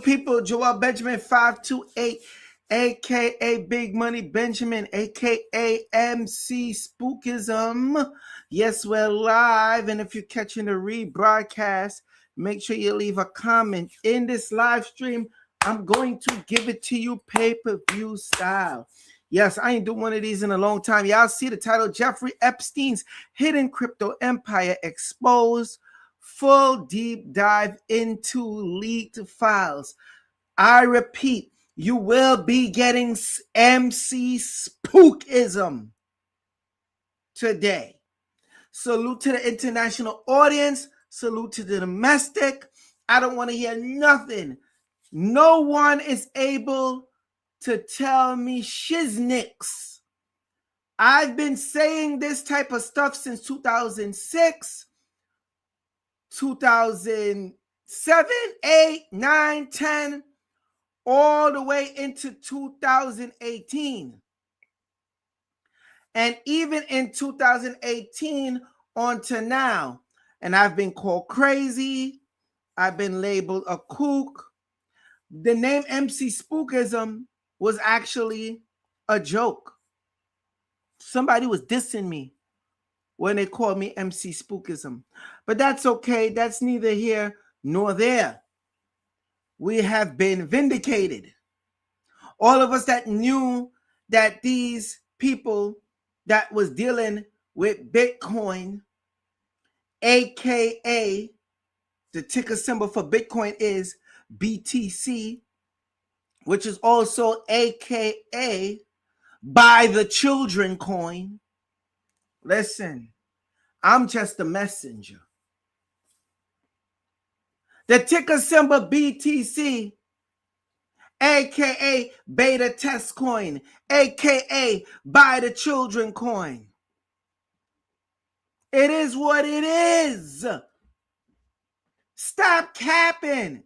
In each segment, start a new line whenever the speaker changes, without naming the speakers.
People. Joel Benjamin 528, aka Big Money Benjamin, aka MC Spookism. Yes, we're live, and if you're catching the rebroadcast, make sure you leave a comment in this live stream. I'm going to give it to you pay-per-view style. Yes, I ain't doing one of these in a long time. Y'all see the title, Jeffrey Epstein's Hidden Crypto Empire Exposed. Full deep dive into leaked files. I repeat, you will be getting MC Spookism today. Salute to the international audience. Salute to the domestic. I don't want to hear nothing. No one is able to tell me shiznix. I've been saying this type of stuff since 2006. 2007, 8, 9, 10, all the way into 2018. And even in 2018 on to now. And I've been called crazy. I've been labeled a kook. The name MC Spookism was actually a joke. Somebody was dissing me when they called me MC Spookism. But that's okay. That's neither here nor there. We have been vindicated. All of us that knew that these people that was dealing with Bitcoin, aka the ticker symbol for Bitcoin is BTC, which is also aka buy the children coin. Listen, I'm just a messenger. The ticker symbol BTC, aka beta test coin, aka buy the children coin. It is what it is. Stop capping.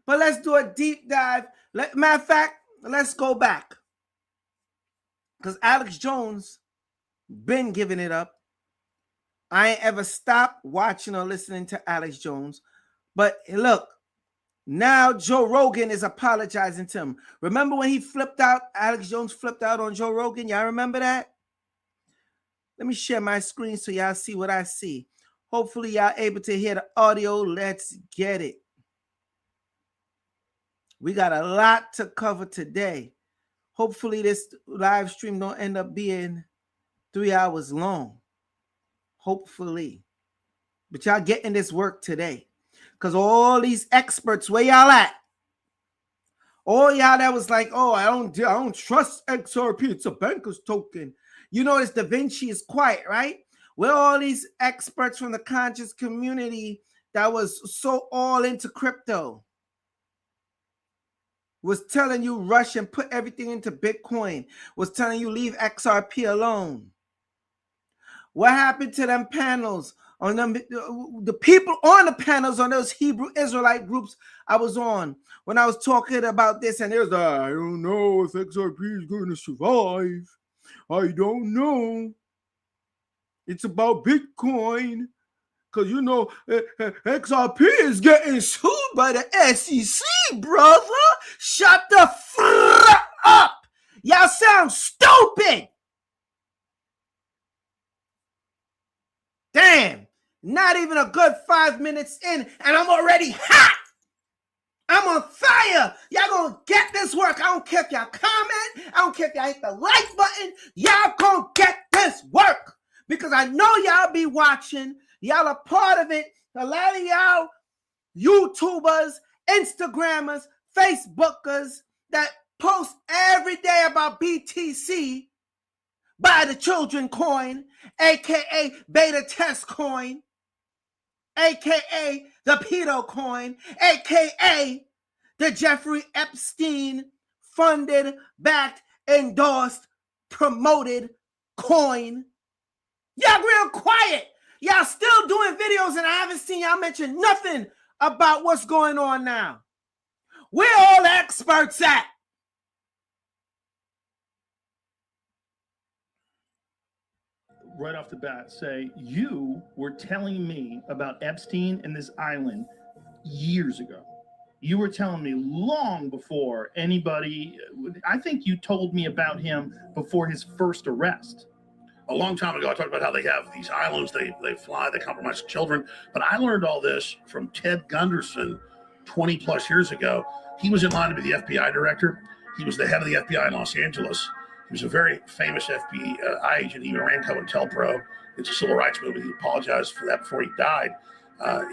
But let's do a deep dive. Matter of fact, let's go back. Because Alex Jones been giving it up. I ain't ever stopped watching or listening to Alex Jones. But look, now Joe Rogan is apologizing to him. Remember when he flipped out? Alex Jones flipped out on Joe Rogan. Y'all remember that? Let me share my screen so y'all see what I see. Hopefully y'all able to hear the audio. Let's get it. We got a lot to cover today. Hopefully this live stream don't end up being 3 hours long. Hopefully. But y'all getting this work today. Because all these experts, where y'all at? All y'all that was like, oh, I don't trust XRP. It's a banker's token. You notice Da Vinci is quiet, right? Where all these experts from the conscious community that was so all into crypto was telling you rush and put everything into Bitcoin, was telling you leave XRP alone. What happened to them panels on them? The people on the panels on those Hebrew Israelite groups I was on when I was talking about this, and there's I don't know if XRP is going to survive. I don't know. It's about Bitcoin. Because, you know, XRP is getting sued by the SEC, brother. Shut the f*** up. Y'all sound stupid. Damn. Not even a good 5 minutes in, and I'm already hot. I'm on fire. Y'all gonna get this work. I don't care if y'all comment. I don't care if y'all hit the like button. Y'all gonna get this work. Because I know y'all be watching. Y'all are part of it. A lot of y'all YouTubers, Instagrammers, Facebookers that post every day about BTC, buy the children coin, aka beta test coin, aka the pedo coin, aka the Jeffrey Epstein funded, backed, endorsed, promoted coin. Y'all real quiet. Y'all still doing videos and I haven't seen y'all mention nothing about what's going on now. Where all the experts at?
right off the bat say you were telling me about Epstein and this island years ago. You were telling me long before anybody, I think you told me about him before his first arrest.
A long time ago, I talked about how they have these islands, they fly, they compromise children. But I learned all this from Ted Gunderson 20 plus years ago. He was in line to be the FBI director. He was the head of the FBI in Los Angeles. He was a very famous FBI agent. He ran COINTELPRO. It's a civil rights movement. He apologized for that before he died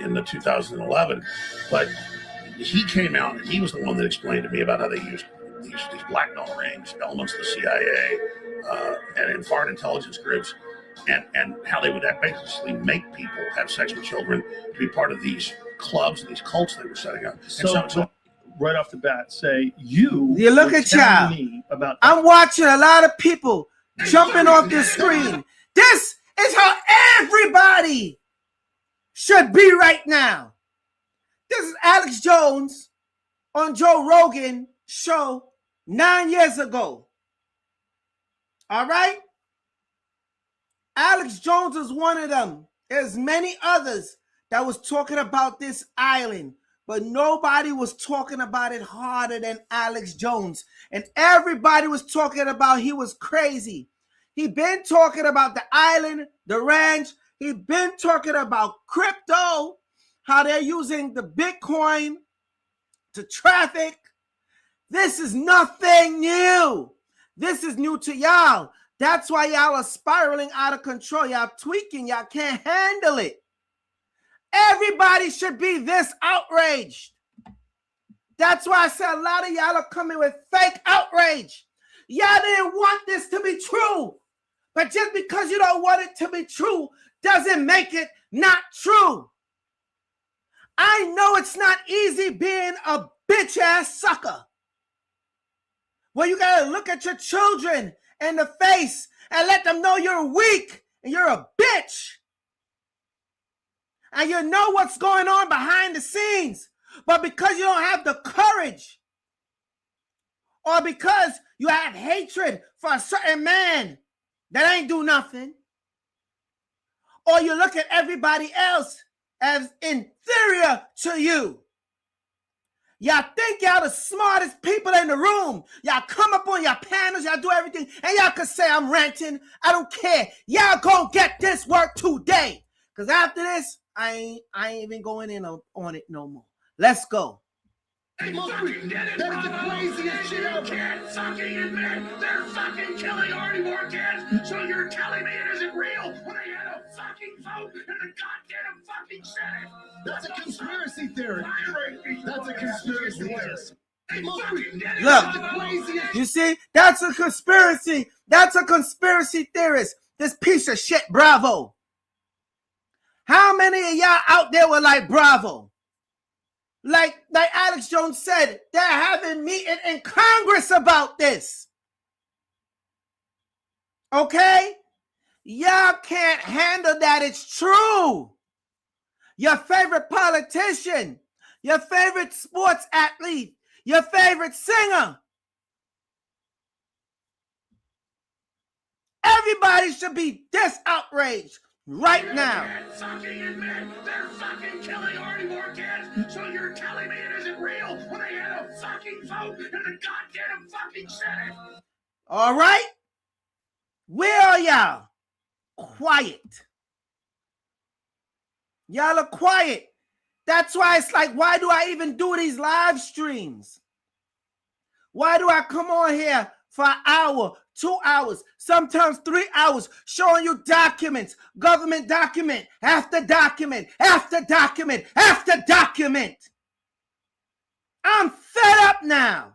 in the 2011. But he came out and he was the one that explained to me about how they used these blackmail rings, elements of the CIA, and in foreign intelligence groups, and how they would basically make people have sex with children to be part of these clubs and these cults they were setting up.
So right off the bat, say you
look at y'all.
Me about
I'm watching a lot of people jumping off this screen. This is how everybody should be right now. This is Alex Jones on Joe Rogan show 9 years ago. All right? Alex Jones is one of them. There's many others that was talking about this island, but nobody was talking about it harder than Alex Jones. And everybody was talking about he was crazy. He been talking about the island, the ranch. He been talking about crypto, how they're using the Bitcoin to traffic. This is nothing new. This is new to y'all. That's why y'all are spiraling out of control. Y'all tweaking. Y'all can't handle it. Everybody should be this outraged. That's why I said a lot of y'all are coming with fake outrage. Y'all didn't want this to be true. But just because you don't want it to be true doesn't make it not true. I know it's not easy being a bitch-ass sucker. Well, you got to look at your children in the face and let them know you're weak and you're a bitch. And you know what's going on behind the scenes. But because you don't have the courage, or because you have hatred for a certain man that ain't do nothing, or you look at everybody else as inferior to you. Y'all think y'all the smartest people in the room. Y'all come up on your panels, y'all do everything, and y'all can say I'm ranting. I don't care. Y'all gonna get this work today. Because after this, I ain't even going in on it no more. Let's go.
They fucking did it, that's the craziest shit ever. Can't fucking admit they're fucking killing already more kids. So you're telling me it isn't real when they had a fucking vote in the goddamn fucking Senate?
That's a conspiracy theory. That's a conspiracy theory.
Look, you see, that's a conspiracy. That's a conspiracy theorist. This piece of shit, Bravo. How many of y'all out there were like Bravo? Like Alex Jones said, they're having meeting in Congress about this. Okay? Y'all can't handle that. It's true. Your favorite politician, your favorite sports athlete, your favorite singer. Everybody should be this outraged right now.
Fucking admit they're fucking killing already more kids. So you're telling me it isn't real when they had a fucking vote in the goddamn fucking Senate?
All right? Where are y'all? Quiet. Y'all are quiet. That's why it's like, why do I even do these live streams? Why do I come on here for an hour, 2 hours, sometimes 3 hours, showing you documents, government document, after document, after document, after document? I'm fed up now.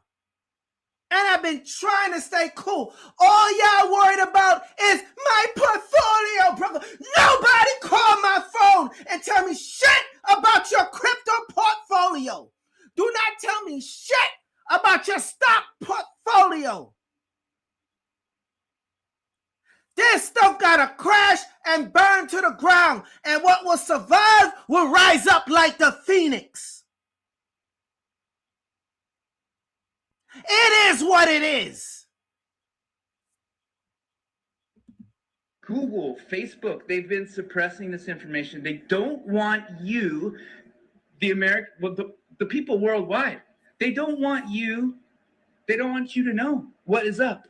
And I've been trying to stay cool. All y'all worried about is my portfolio, brother. Nobody call my phone and tell me shit about your crypto portfolio. Do not tell me shit about your stock portfolio. This stuff gotta crash and burn to the ground. And what will survive will rise up like the phoenix. It is what it is.
Google, Facebook, they've been suppressing this information. They don't want you, the people worldwide, they don't want you to know what is up.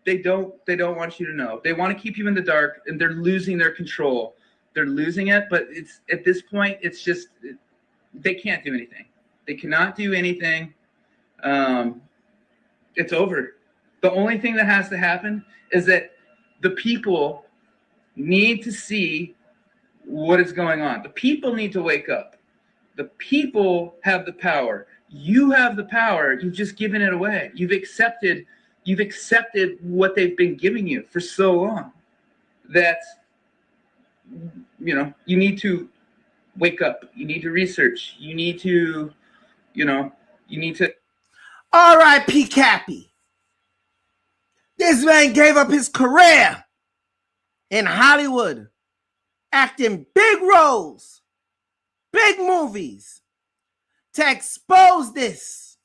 They don't want you to know. They want to keep you in the dark, and they're losing their control. They're losing it, but it's at this point, it's just, they can't do anything. They cannot do anything. It's over. The only thing that has to happen is that the people need to see what is going on. The people need to wake up. The people have the power. You have the power. You've just given it away. You've accepted what they've been giving you for so long that, you need to wake up. You need to research. You need to.
R.I.P. Cappy. This man gave up his career in Hollywood, acting big roles, big movies, to expose this.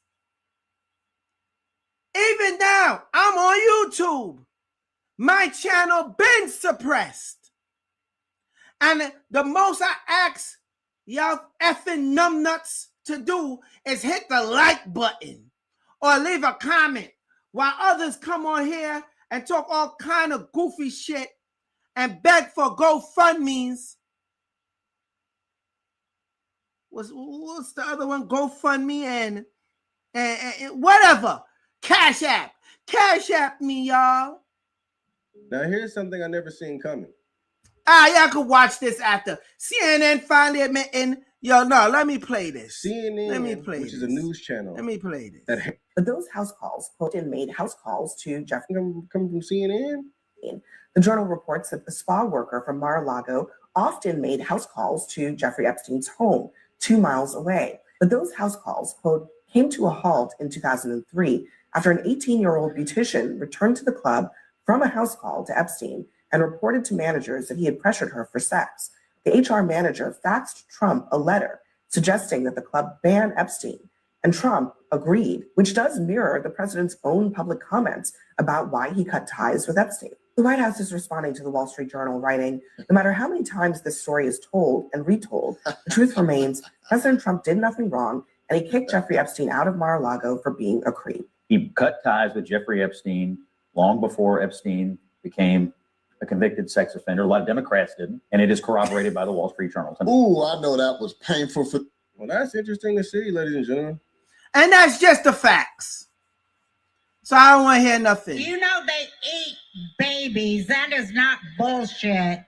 Even now, I'm on YouTube. My channel been suppressed. And the most I ask y'all effing numbnuts to do is hit the like button or leave a comment while others come on here and talk all kind of goofy shit and beg for GoFundMes. What's the other one? GoFundMe and whatever. Cash App me, y'all.
Now here's something I never seen coming.
Y'all could watch this after. CNN finally admitting, let me play this.
CNN,
let me play
which
this.
is a news channel.
Let me play this.
But those house calls, Putin made house calls to Jeffrey.
Come from CNN?
The Journal reports that the spa worker from Mar-a-Lago often made house calls to Jeffrey Epstein's home 2 miles away. But those house calls, quote, came to a halt in 2003 after an 18-year-old beautician returned to the club from a house call to Epstein and reported to managers that he had pressured her for sex. The HR manager faxed Trump a letter suggesting that the club ban Epstein, and Trump agreed, which does mirror the president's own public comments about why he cut ties with Epstein. The White House is responding to the Wall Street Journal, writing, no matter how many times this story is told and retold, the truth remains President Trump did nothing wrong, and he kicked Jeffrey Epstein out of Mar-a-Lago for being a creep.
He cut ties with Jeffrey Epstein long before Epstein became a convicted sex offender. A lot of Democrats didn't, and it is corroborated by the Wall Street Journal.
Ooh, I know that was painful for.
Well, that's interesting to see, ladies and gentlemen.
And that's just the facts. So I don't want to hear nothing.
You know they eat babies. That is not bullshit.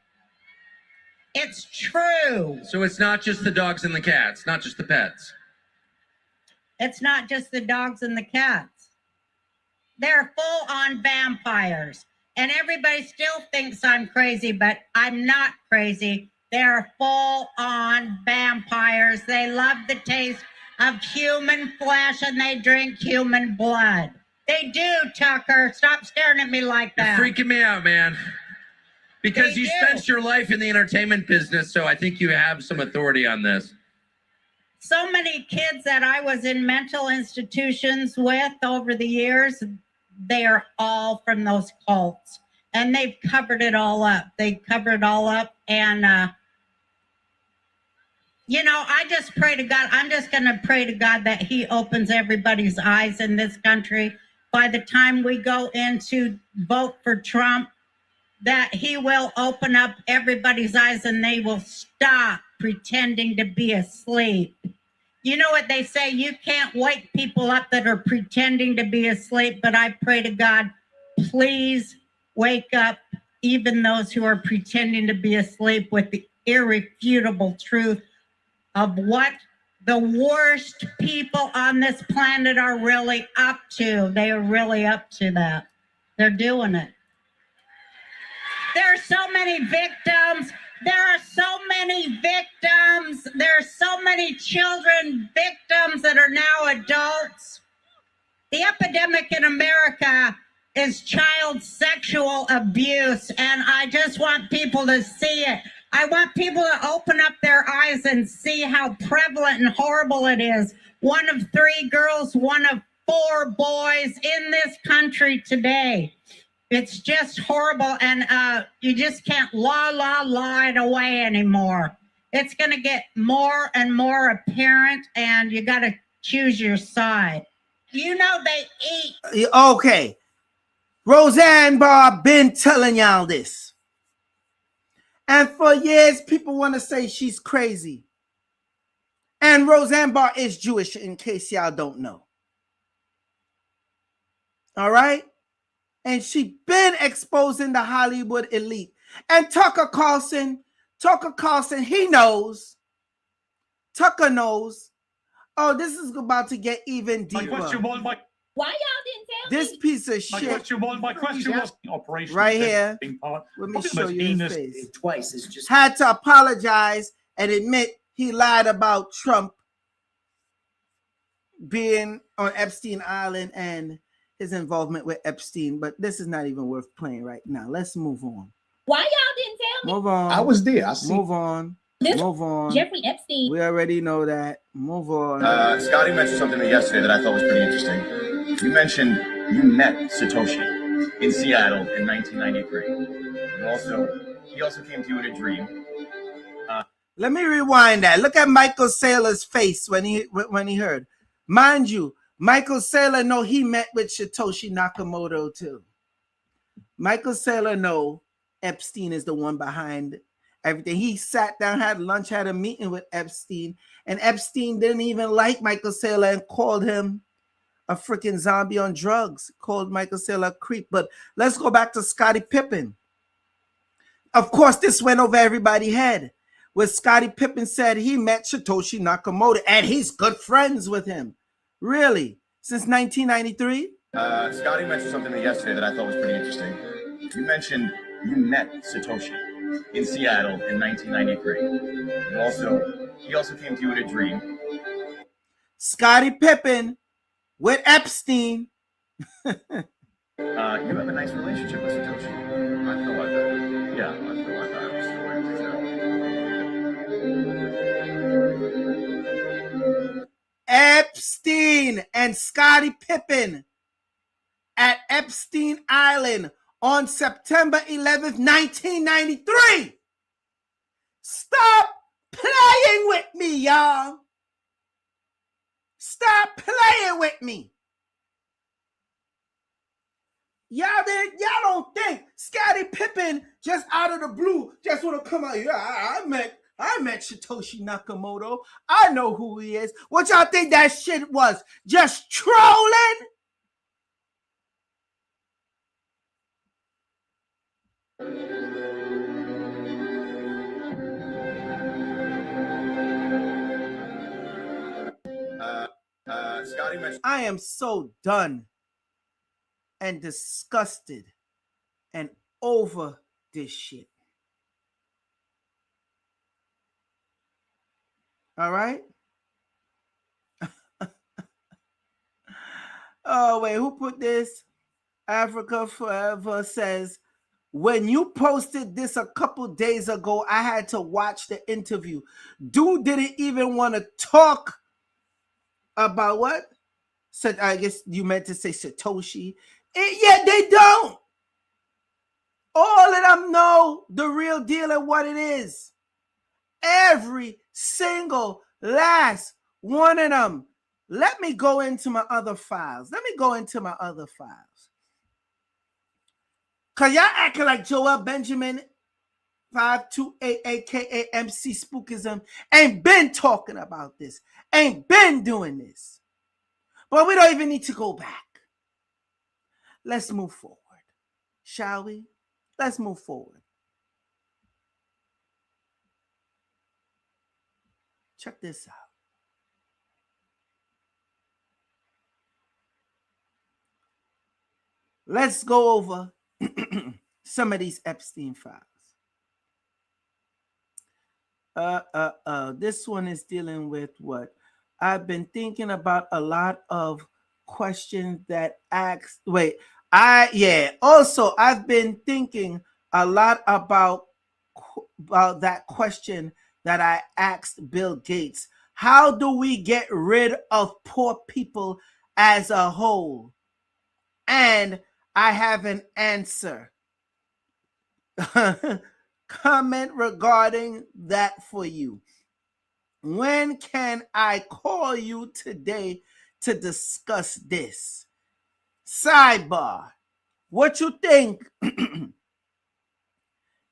It's true.
So it's not just the dogs and the cats, not just the pets.
It's not just the dogs and the cats. They're full-on vampires. And everybody still thinks I'm crazy, but I'm not crazy. They're full-on vampires. They love the taste of human flesh and they drink human blood. They do, Tucker. Stop staring at me like that.
You're freaking me out, man. Because you spent your life in the entertainment business, so I think you have some authority on this.
So many kids that I was in mental institutions with over the years, they are all from those cults. And they've covered it all up. And, I just pray to God. I'm just going to pray to God that he opens everybody's eyes in this country. By the time we go in to vote for Trump, that he will open up everybody's eyes and they will stop pretending to be asleep. You know what they say? You can't wake people up that are pretending to be asleep, but I pray to God, please wake up even those who are pretending to be asleep with the irrefutable truth of what the worst people on this planet are really up to. They are really up to that. They're doing it. There are so many victims. There are so many victims. There are so many children victims that are now adults. The epidemic in America is child sexual abuse, and I just want people to see it. I want people to open up their eyes and see how prevalent and horrible it is. 1 of 3 girls, 1 of 4 boys in this country today It's just horrible, and you just can't lie it away anymore. It's going to get more and more apparent, and you got to choose your side. You know they eat.
Okay. Roseanne Barr been telling y'all this. And for years, people want to say she's crazy. And Roseanne Barr is Jewish, in case y'all don't know. All right? And she been exposing the Hollywood elite. And Tucker Carlson, he knows. Tucker knows. Oh, this is about to get even deeper.
Why y'all didn't tell
This
me?
piece of shit
My question was operation
right here. Let me show you his
heinous
face.
Twice is just
Had to apologize and admit he lied about Trump being on Epstein Island and his involvement with Epstein. But this is not even worth playing right now. Let's move on.
Why y'all didn't tell me?
Move on.
I was there. I see.
Move on.
This
Move on.
Jeffrey Epstein.
We already know that. Move on.
Scotty mentioned something to me yesterday that I thought was pretty interesting. You mentioned you met Satoshi in Seattle in 1993. He also came to you in a dream.
Let me rewind that. Look at Michael Saylor's face when he heard. Mind you, Michael Saylor know he met with Satoshi Nakamoto too. Michael Saylor know Epstein is the one behind everything. He sat down, had lunch, had a meeting with Epstein, and Epstein didn't even like Michael Saylor and called him a freaking zombie on drugs, called Michael Saylor a creep. But let's go back to Scottie Pippen. Of course, this went over everybody's head. Where Scottie Pippen said he met Satoshi Nakamoto and he's good friends with him. Really? Since 1993?
Scotty mentioned something to me yesterday that I thought was pretty interesting. You mentioned you met Satoshi in Seattle in 1993. He also came to you in a dream.
Scottie Pippen with Epstein.
You have a nice relationship with Satoshi. I feel like that. Yeah, I feel like that.
Epstein and Scottie Pippen at Epstein Island on September 11th, 1993. Stop playing with me, y'all. Stop playing with me. Y'all don't think Scottie Pippen just out of the blue just want to come out here. I met Satoshi Nakamoto. I know who he is. What y'all think that shit was? Just trolling?
Scotty mentioned.
I am so done and disgusted and over this shit. All right? Oh, wait, who put this? Africa Forever says, when you posted this a couple days ago, I had to watch the interview. Dude didn't even want to talk about what? So I guess you meant to say Satoshi. Yeah, they don't. All of them know the real deal and what it is. Every single last one of them. Let me go into my other files. Because y'all acting like Joel Benjamin 528, aka MC Spookism, ain't been talking about this. Ain't been doing this. But we don't even need to go back. Let's move forward. Shall we? Let's move forward. Check this out. Let's go over some of these Epstein files. This one is dealing with what? I've been thinking about a lot of questions that asked. Also, I've been thinking a lot about that question that I asked Bill Gates. How do we get rid of poor people as a whole? And I have an answer. Comment regarding that for you. When can I call you today to discuss this? Sidebar. What you think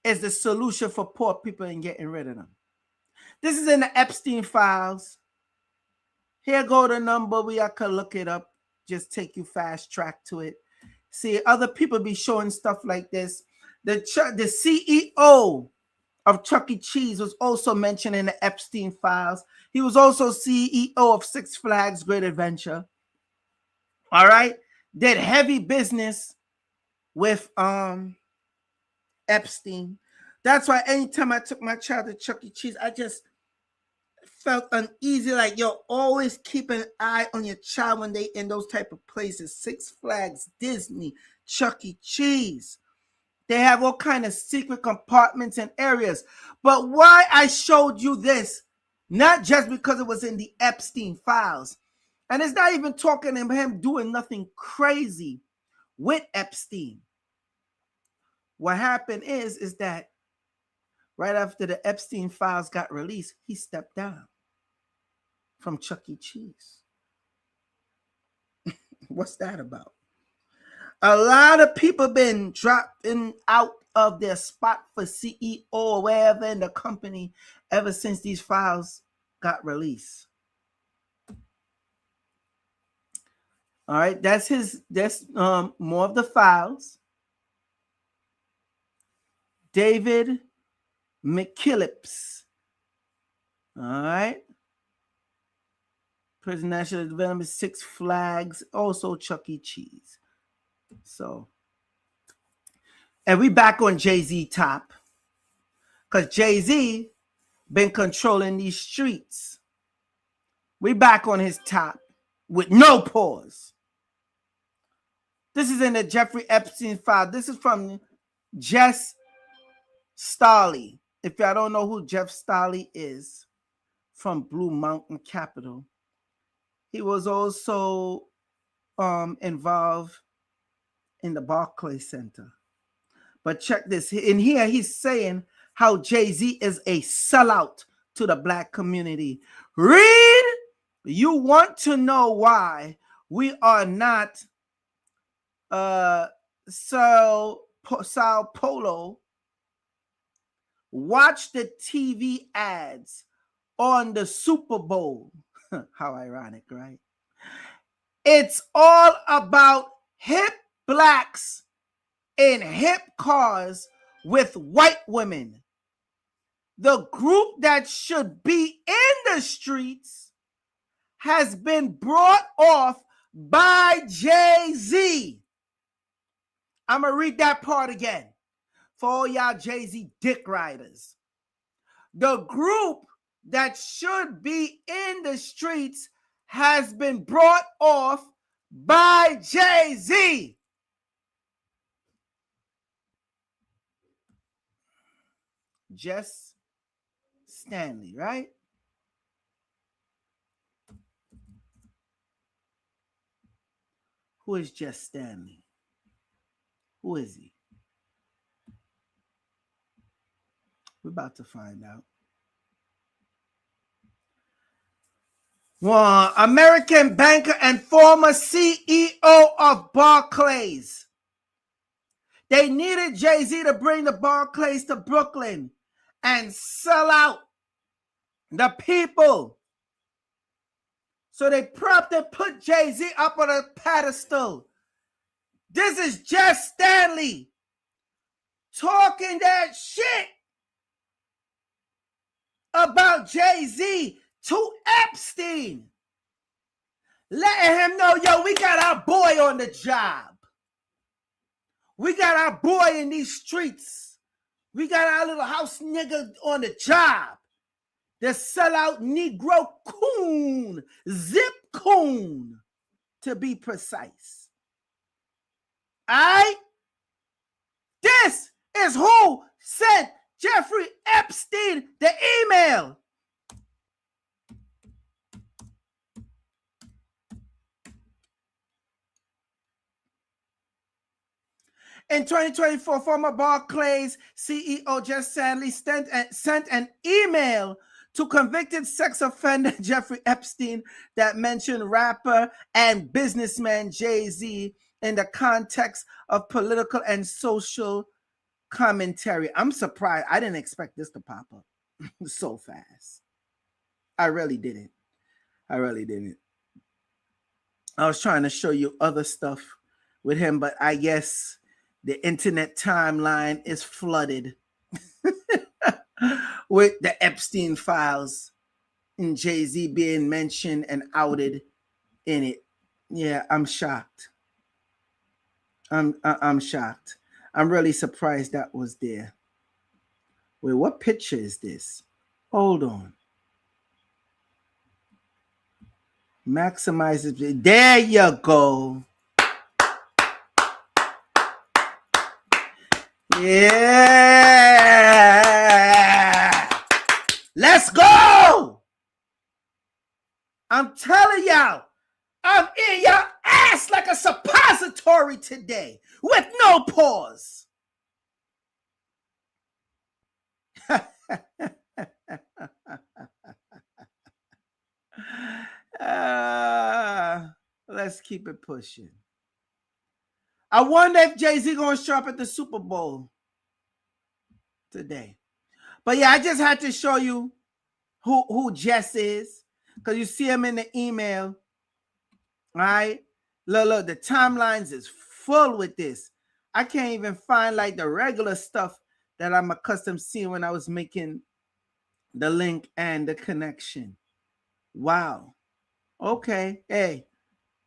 is the solution for poor people in getting rid of them? This is in the Epstein files. Here go the number where I could look it up. Just take you fast track to it. See, other people be showing stuff like this. The CEO of Chuck E. Cheese was also mentioned in the Epstein files. He was also CEO of Six Flags Great Adventure. All right. Did heavy business with Epstein. That's why anytime I took my child to Chuck E. Cheese, I just felt uneasy. Like, yo, always keep an eye on your child when they in those type of places. Six Flags, Disney, Chuck E. Cheese. They have all kind of secret compartments and areas. But why I showed you this, not just because it was in the Epstein files, and it's not even talking about him doing nothing crazy with Epstein. What happened is that right after the Epstein files got released, he stepped down from Chuck E. Cheese. What's that about? A lot of people been dropping out of their spot for CEO or wherever in the company ever since these files got released. All right, that's more of the files. David McKillips. All right. Prison National Development, Six Flags, also Chuck E. Cheese. So, and we back on Jay-Z top, because Jay-Z been controlling these streets. We back on his top with no pause. This is in the Jeffrey Epstein file. This is from Jess Starley. If y'all don't know who Jeff Starley is, from Blue Mountain Capital. He was also involved in the Barclays Center. But check this. In here, he's saying how Jay-Z is a sellout to the Black community. Read, you want to know why we are not Sao Paulo. Watch the TV ads on the Super Bowl. How ironic, right? It's all about hip blacks in hip cars with white women. The group that should be in the streets has been brought off by Jay-Z. I'm going to read that part again for all y'all Jay-Z dick riders. The group that should be in the streets has been brought off by Jay-Z. Jess Stanley, right? Who is Jess Stanley? Who is he? We're about to find out. Well, American banker and former CEO of Barclays. They needed Jay-Z to bring the Barclays to Brooklyn and sell out the people. So they propped and put Jay-Z up on a pedestal. This is Jess Stanley talking that shit about Jay-Z to Epstein. Letting him know, yo, we got our boy on the job. We got our boy in these streets. We got our little house nigga on the job. The sellout Negro coon, zip coon, to be precise. All right? This is who sent Jeffrey Epstein the email. In 2024, former Barclays CEO just sadly sent an email to convicted sex offender Jeffrey Epstein that mentioned rapper and businessman Jay-Z in the context of political and social commentary. I'm surprised. I didn't expect this to pop up so fast. I really didn't. I was trying to show you other stuff with him, but I guess the internet timeline is flooded with the Epstein files and Jay-Z being mentioned and outed in it. Yeah, I'm shocked. I'm shocked. I'm really surprised that was there. Wait, what picture is this? Hold on. Maximize it. There you go. Yeah. Let's go. I'm telling y'all, I'm in your ass like a suppository today with no pause. Let's keep it pushing. I wonder if Jay-Z gonna show up at the Super Bowl today. But yeah, I just had to show you who Jess is, because you see him in the email. All right. Look, the timelines is full with this. I can't even find like the regular stuff that I'm accustomed to seeing when I was making the link and the connection. Wow. Okay. Hey,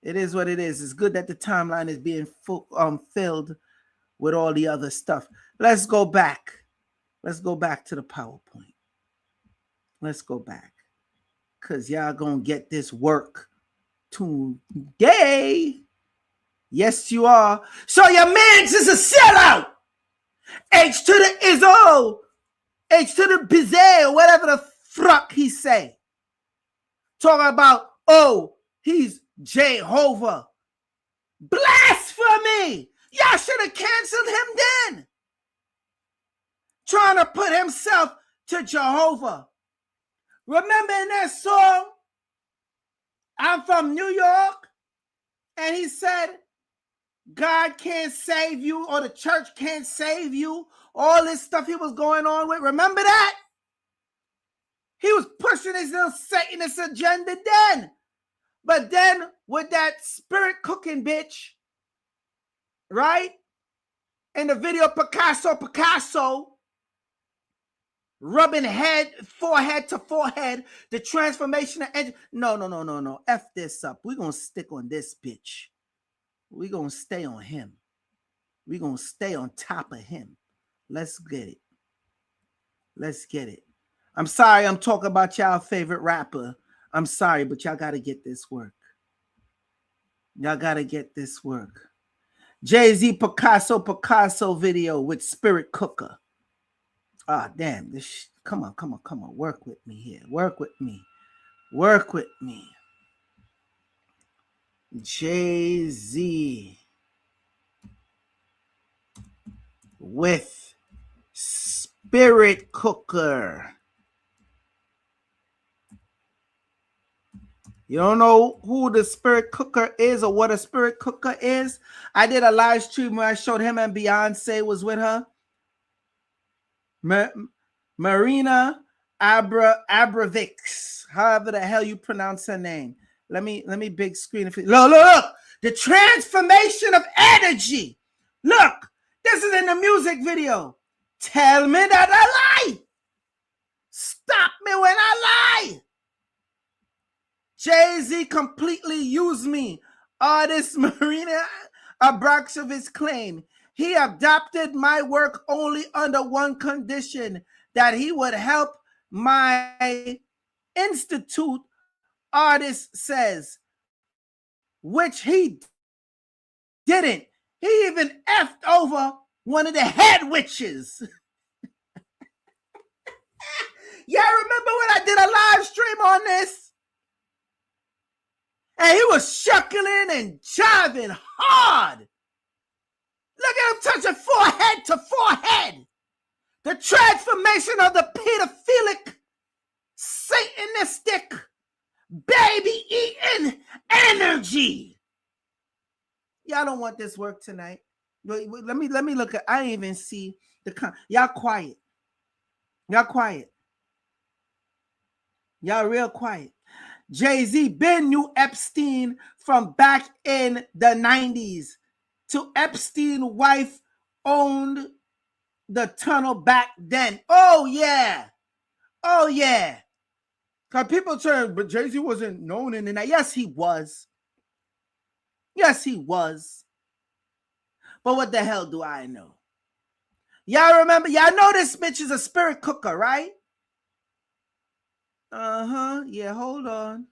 it is what it is. It's good that the timeline is being filled with all the other stuff. Let's go back. Let's go back to the PowerPoint. Let's go back. Because y'all going to get this work today. Yes, you are. So your man's is a sellout. H to the Izzo. H to the Bizet, whatever the fuck he say. Talking about, oh, he's Jehovah. Blasphemy. Y'all should have canceled him then. Trying to put himself to Jehovah. Remember in that song, I'm from New York, and he said, God can't save you, or the church can't save you. All this stuff he was going on with. Remember that? He was pushing his little Satanist agenda then. But then with that spirit cooking bitch, right? In the video Picasso, rubbing forehead to forehead, the transformation of edge. No. F this up. We're going to stick on this bitch. We're going to stay on him. We're going to stay on top of him. Let's get it. Let's get it. I'm sorry I'm talking about y'all favorite rapper. I'm sorry, but y'all got to get this work. Y'all got to get this work. Jay-Z Picasso video with Spirit Cooker. Ah, damn. Come on. Work with me here. Work with me. Jay-Z with Spirit Cooker. You don't know who the Spirit Cooker is or what a Spirit Cooker is? I did a live stream where I showed him and Beyonce was with her. Marina Abravix, however the hell you pronounce her name. Let me big screen it. Look, the transformation of energy. Look, this is in the music video. Tell me that I lie. Stop me when I lie. Jay-Z completely used me. Artist Marina Abraxovich claimed he adopted my work only under one condition, that he would help my institute, artist says, which he didn't. He even effed over one of the head witches. Y'all remember when I did a live stream on this? And he was shuckling and jiving hard. Look at him touching forehead to forehead. The transformation of the pedophilic, satanistic, baby-eating energy. Y'all don't want this work tonight. Wait, let me look at. I didn't even see the. Y'all quiet. Y'all quiet. Y'all real quiet. Jay-Z Ben knew Epstein from back in the 90s. To Epstein's wife owned the tunnel back then. Oh, yeah. Oh, yeah. Because people turn, but Jay-Z wasn't known in the night. Yes, he was. Yes, he was. But what the hell do I know? Y'all remember? Y'all know this bitch is a spirit cooker, right? Uh-huh. Yeah, hold on.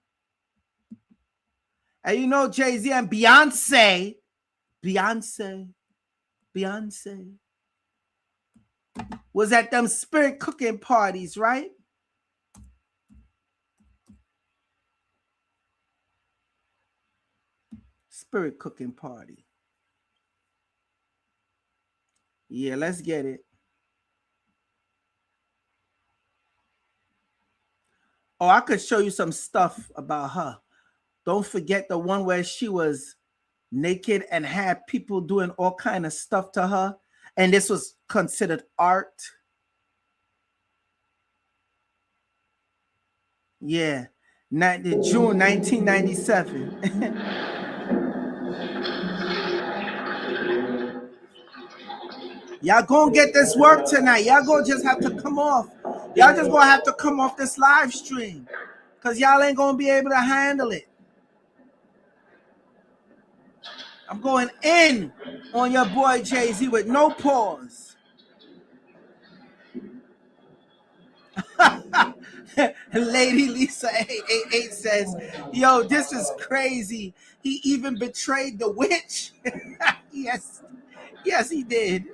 And you know Jay-Z and Beyonce was at them spirit cooking parties, right? Spirit cooking party. Yeah, let's get it. Oh, I could show you some stuff about her. Don't forget the one where she was naked and had people doing all kind of stuff to her. And this was considered art. Yeah. June 1997. Y'all gonna get this work tonight. Y'all gonna just have to come off. Y'all just gonna have to come off this live stream. Because y'all ain't gonna be able to handle it. I'm going in on your boy Jay-Z with no pause. Lady Lisa 888 says, yo, this is crazy. He even betrayed the witch. Yes. Yes, he did.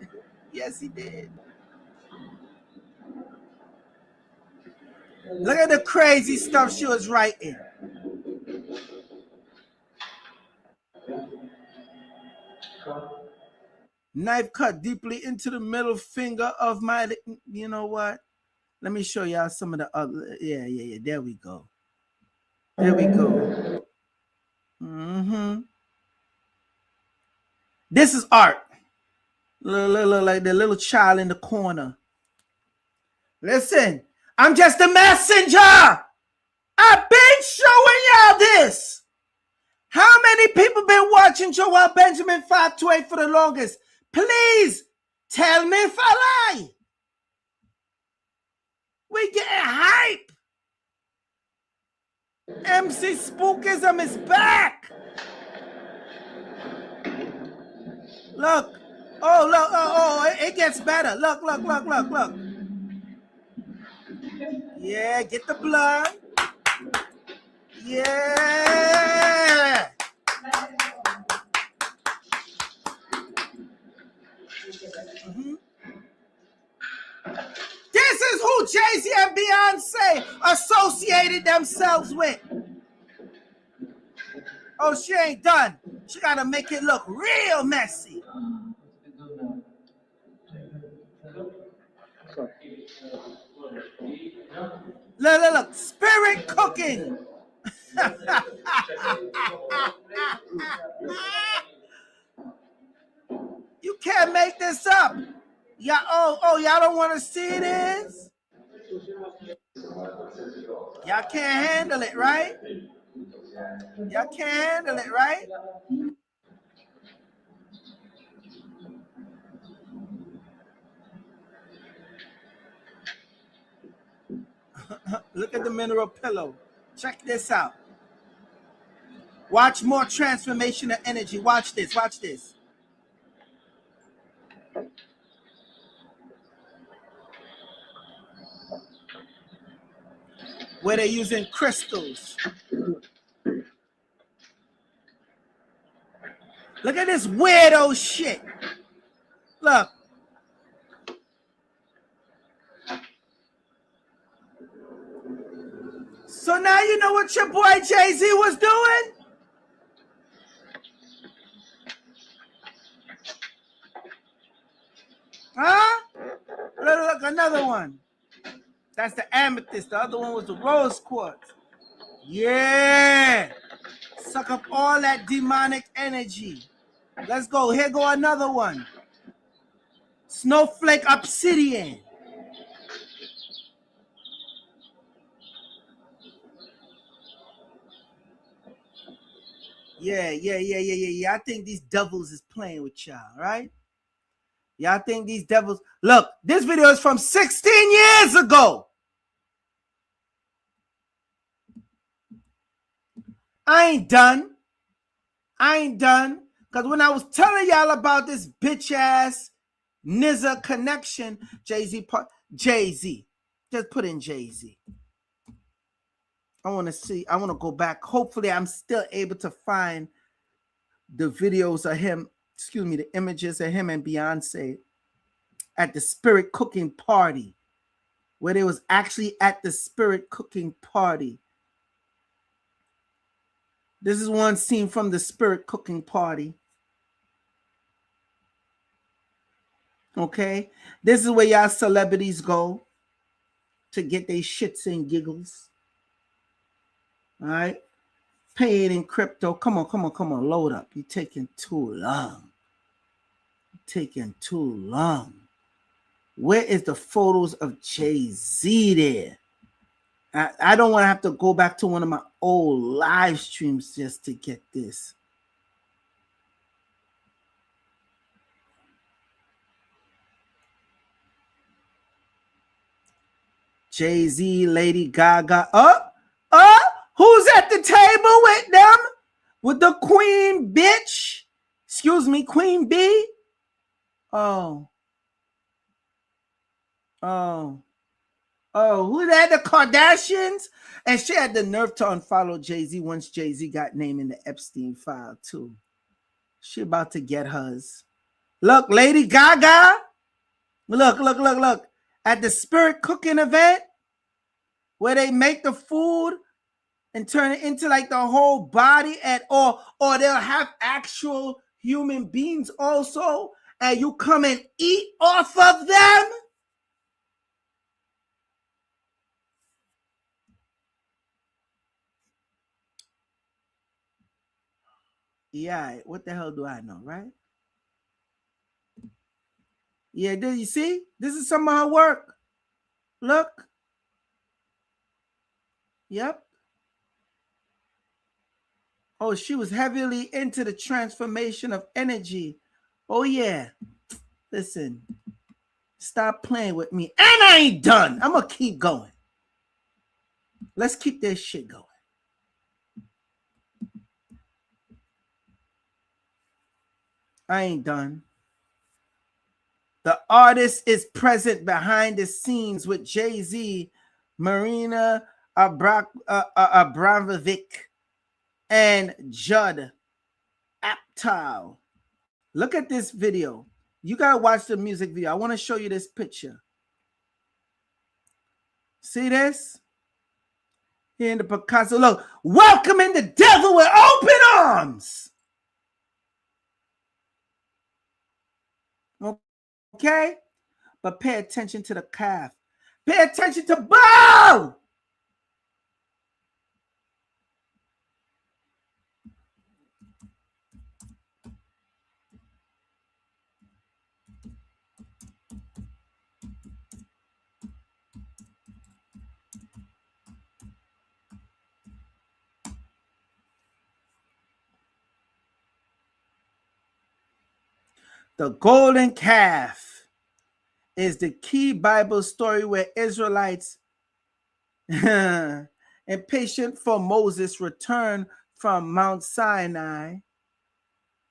Yes, he did. Look at the crazy stuff she was writing. Knife cut deeply into the middle finger of my, you know what? Let me show y'all some of the other. Yeah. There we go. There we go. This is art. Look, like the little child in the corner. Listen, I'm just a messenger. I've been showing y'all this. How many people been watching Joel Benjamin 528 for the longest? Please tell me if I lie. We getting hype. MC Spookism is back. Look. Oh, look. Oh, it gets better. Look. Yeah, get the blood. Yeah. This is who Jay-Z and Beyonce associated themselves with. Oh, she ain't done. She got to make it look real messy. Look. Spirit cooking. You can't make this up. Y'all don't want to see this? Y'all can't handle it, right? Y'all can't handle it, right? Look at the mineral pillow. Check this out. Watch more transformation of energy. Watch this. Where they're using crystals. Look at this weirdo shit. Look. So now you know what your boy Jay-Z was doing? another one. That's the amethyst. The other one was the rose quartz. Yeah. Suck up all that demonic energy. Let's go. Here go another one. Snowflake obsidian. Yeah. I think these devils is playing with y'all, right? Y'all think these devils... Look, this video is from 16 years ago. I ain't done. Because when I was telling y'all about this bitch-ass Nizza connection, Jay-Z, just put in Jay-Z. I want to go back. Hopefully, I'm still able to find the videos of him, the images of him and Beyonce at the Spirit Cooking Party, where they was actually at the Spirit Cooking Party. This is one scene from the Spirit Cooking Party. Okay? This is where y'all celebrities go to get their shits and giggles. All right? Pay it in crypto. Come on. Load up. You're taking too long. Where is the photos of Jay-Z there? I don't want to have to go back to one of my old live streams just to get this. Jay-Z, Lady Gaga. Who's at the table with them? With the queen bitch? Excuse me, Queen B? Oh, who that? The Kardashians? And she had the nerve to unfollow Jay-Z once Jay-Z got named in the Epstein file, too. She about to get hers. Look, Lady Gaga. Look. At the Spirit Cooking event, where they make the food and turn it into like the whole body, or they'll have actual human beings also, and you come and eat off of them. Yeah, what the hell do I know, right? Yeah, do you see? This is some of her work. Look. Yep. Oh, she was heavily into the transformation of energy. Oh, yeah. Listen, stop playing with me. And I ain't done. I'm going to keep going. Let's keep this shit going. I ain't done. The artist is present behind the scenes with Jay-Z, Marina Abramovic, and Judd Apatow. Look at this video. You got to watch the music video. I want to show you this picture. See this? Here in the Picasso. Look, welcoming the devil with open arms. Okay? But pay attention to the calf. Pay attention to Bo! The golden calf is the key Bible story where Israelites, impatient for Moses' return from Mount Sinai,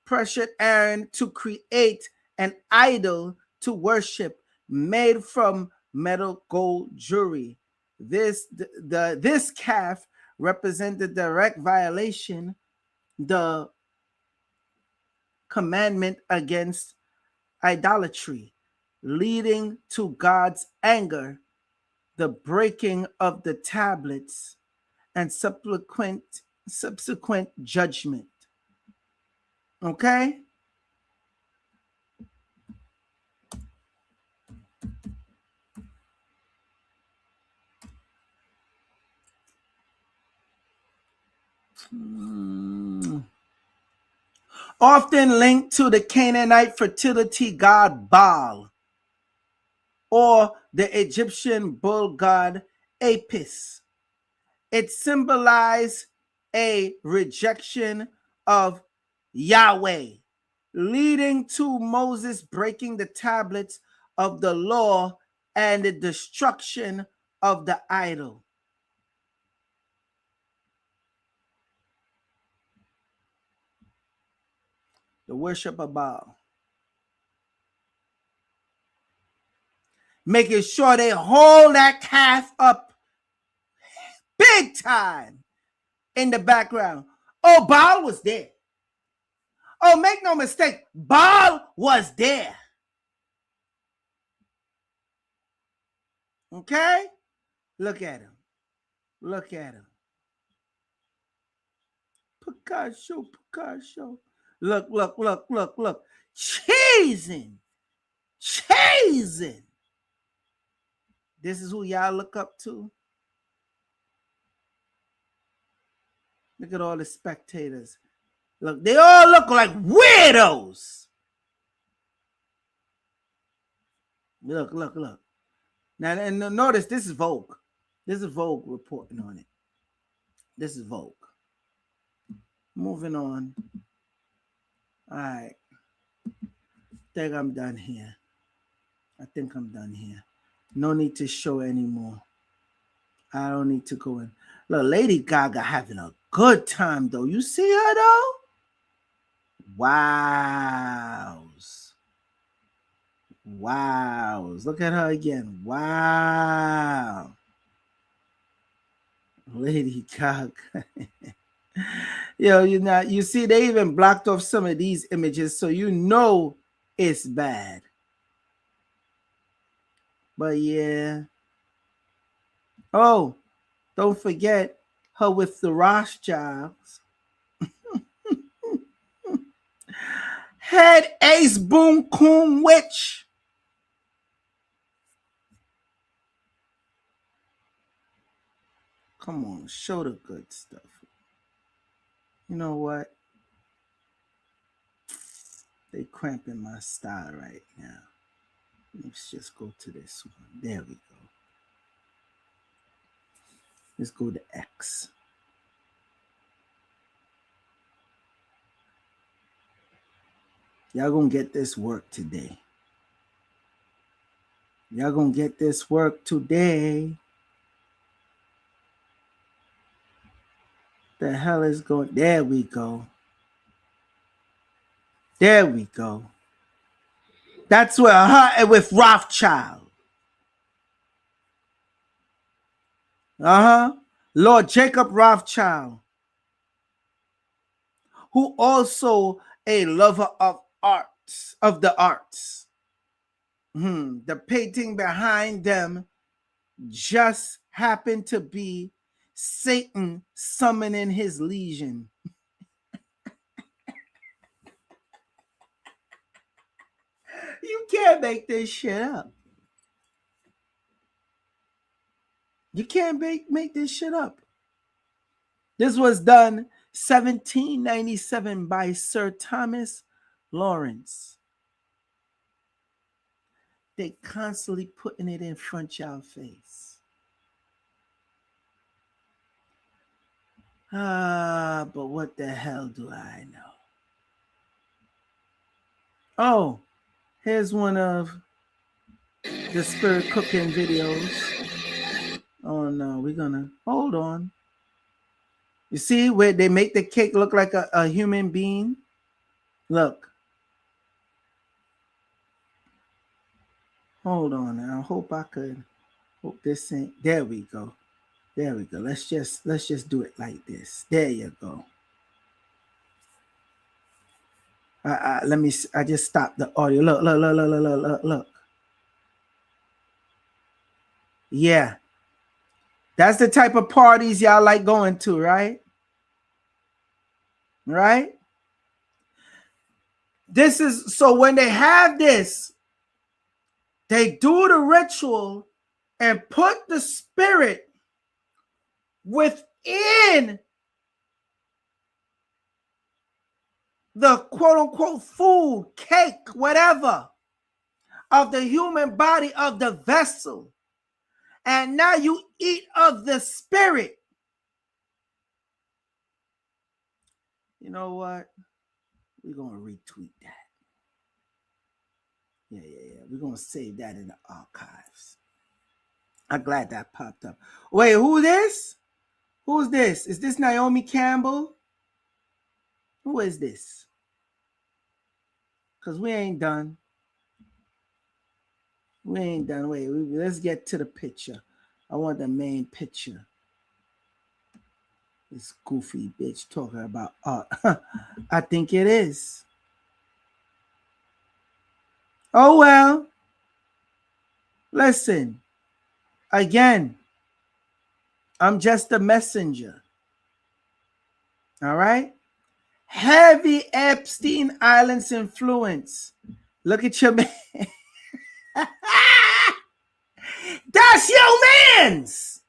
pressured Aaron to create an idol to worship made from metal gold jewelry. This calf represented direct violation the commandment against idolatry, leading to God's anger, the breaking of the tablets, and subsequent judgment. Okay? Often linked to the Canaanite fertility god Baal or the Egyptian bull god Apis. It symbolized a rejection of Yahweh, leading to Moses breaking the tablets of the law and the destruction of the idol. The worship of Baal. Making sure they hold that calf up big time in the background. Oh, Baal was there. Oh, make no mistake, Baal was there. Okay? Look at him. Look at him. Picasso. Look. Cheesing. This is who y'all look up to. Look at all the spectators. Look, they all look like weirdos. Look. Now, and notice this is Vogue. This is Vogue reporting on it. This is Vogue. Moving on. All right. I think I'm done here. No need to show anymore. I don't need to go in. Look, Lady Gaga having a good time, though. You see her, though? Wows. Look at her again. Wow. Lady Gaga. Yo, you see, they even blocked off some of these images, so you know it's bad. But yeah. Oh, don't forget her with the Rothschilds. Head Ace Boom Coon Witch. Come on, show the good stuff. You know what? They cramping my style right now. Let's just go to this one. There we go. Let's go to X. Y'all gonna get this work today. The hell is going? There we go. That's where her with Rothschild. Lord Jacob Rothschild, who also a lover of the arts. The painting behind them just happened to be Satan summoning his legion. You can't make this shit up. You can't make this shit up. This was done 1797 by Sir Thomas Lawrence. They constantly putting it in front of y'all face. But what the hell do I know? Oh, here's one of the spirit cooking videos. Oh no, we're gonna hold on. You see where they make the cake look like a human being? Look. Hold on now. I hope this ain't. There we go. Let's just do it like this. There you go. Let me. I just stopped the audio. Look. Yeah, that's the type of parties y'all like going to, right? Right. This is so when they have this, they do the ritual and put the spirit within the quote unquote food, cake, whatever, of the human body, of the vessel. And now you eat of the spirit. You know what? We're going to retweet that. Yeah. We're going to save that in the archives. I'm glad that popped up. Wait, who this? Who's this? Is this Naomi Campbell? Who is this? Because we ain't done. Wait, let's get to the picture. I want the main picture. This goofy bitch talking about art. I think it is. Oh, well. Listen. Again, I'm just a messenger. All right? Heavy Epstein Islands influence. Look at your man. That's your man's.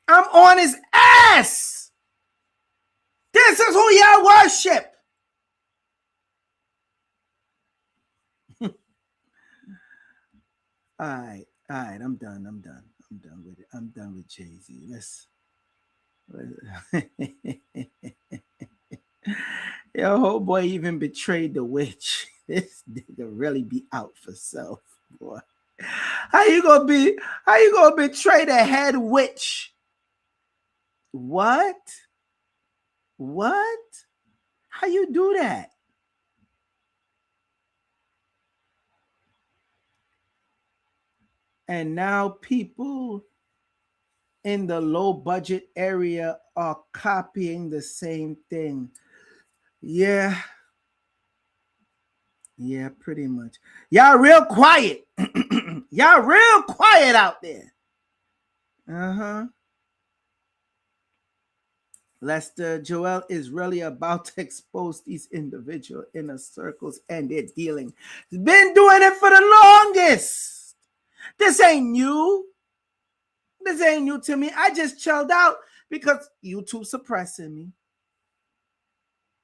I'm on his ass. This is who y'all worship. All right. I'm done with it. I'm done with Jay-Z. Your whole boy even betrayed the witch. This nigga really be out for self, boy. How you gonna betray the head witch? What? How you do that? And now people in the low budget area are copying the same thing. Yeah, pretty much. Y'all real quiet. Y'all real quiet out there. Lester Joel is really about to expose these individual inner circles and their dealing. He's been doing it for the longest. This ain't new. This ain't new to me. I just chilled out because YouTube suppressing me.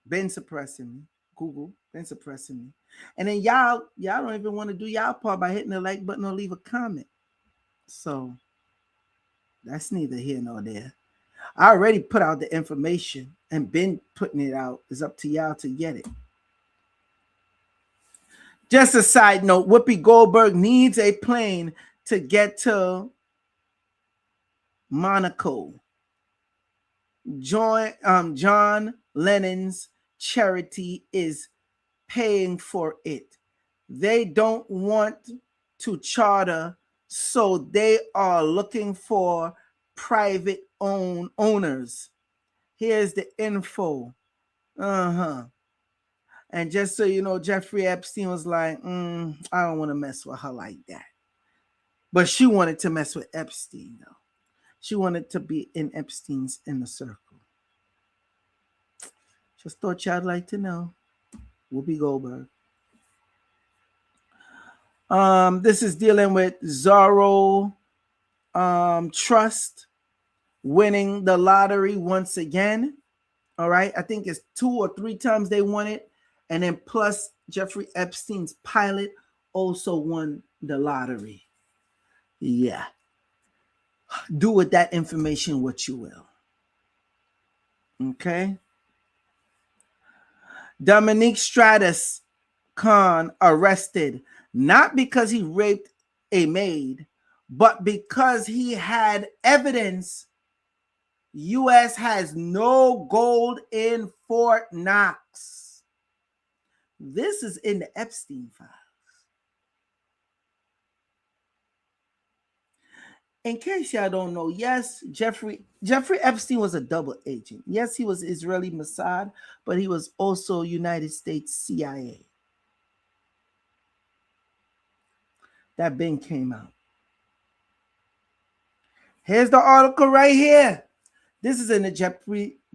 Been suppressing me. Google been suppressing me. And then y'all don't even want to do y'all part by hitting the like button or leave a comment. So that's neither here nor there. I already put out the information and been putting it out. It's up to y'all to get it. Just a side note, Whoopi Goldberg needs a plane to get to Monaco. John Lennon's charity is paying for it. They don't want to charter, so they are looking for private owners. Here's the info. And just so you know, Jeffrey Epstein was like, I don't want to mess with her like that. But she wanted to mess with Epstein, though. She wanted to be in Epstein's inner circle. Just thought y'all like to know. Whoopi Goldberg. This is dealing with Zorro Trust winning the lottery once again. All right. I think it's 2 or 3 times they won it. And then plus Jeffrey Epstein's pilot also won the lottery. Yeah. Do with that information what you will. Okay. Dominique Strauss-Kahn arrested, not because he raped a maid, but because he had evidence U.S. has no gold in Fort Knox. This is in the Epstein files. In case y'all don't know, yes, Jeffrey Epstein was a double agent. Yes, he was Israeli Mossad, but he was also United States CIA. That Bing came out. Here's the article right here. This is in the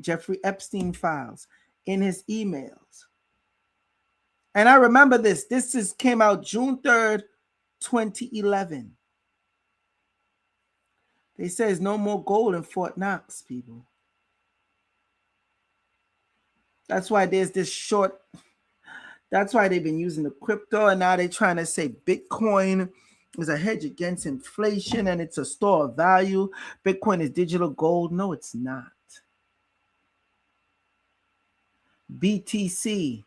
Jeffrey Epstein files in his emails. And I remember this. This came out June 3rd, 2011. They say there's no more gold in Fort Knox, people. That's why there's this short. That's why they've been using the crypto, and now they're trying to say Bitcoin is a hedge against inflation and it's a store of value. Bitcoin is digital gold. No, it's not. BTC,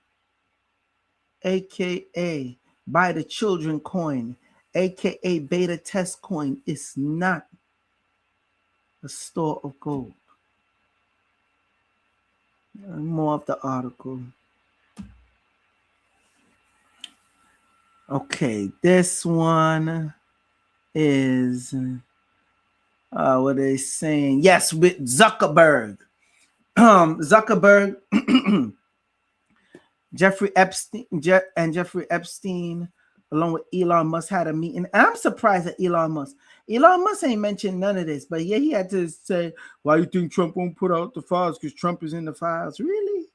aka Buy the Children coin, aka Beta Test coin, is not a store of gold. More of the article. Okay, this one is what are they saying? Yes, with Zuckerberg. Zuckerberg, Jeffrey Epstein, Jeffrey Epstein, along with Elon Musk, had a meeting. And I'm surprised at Elon Musk. Elon Musk ain't mentioned none of this, but yeah, he had to say, "Why you think Trump won't put out the files? Because Trump is in the files." Really?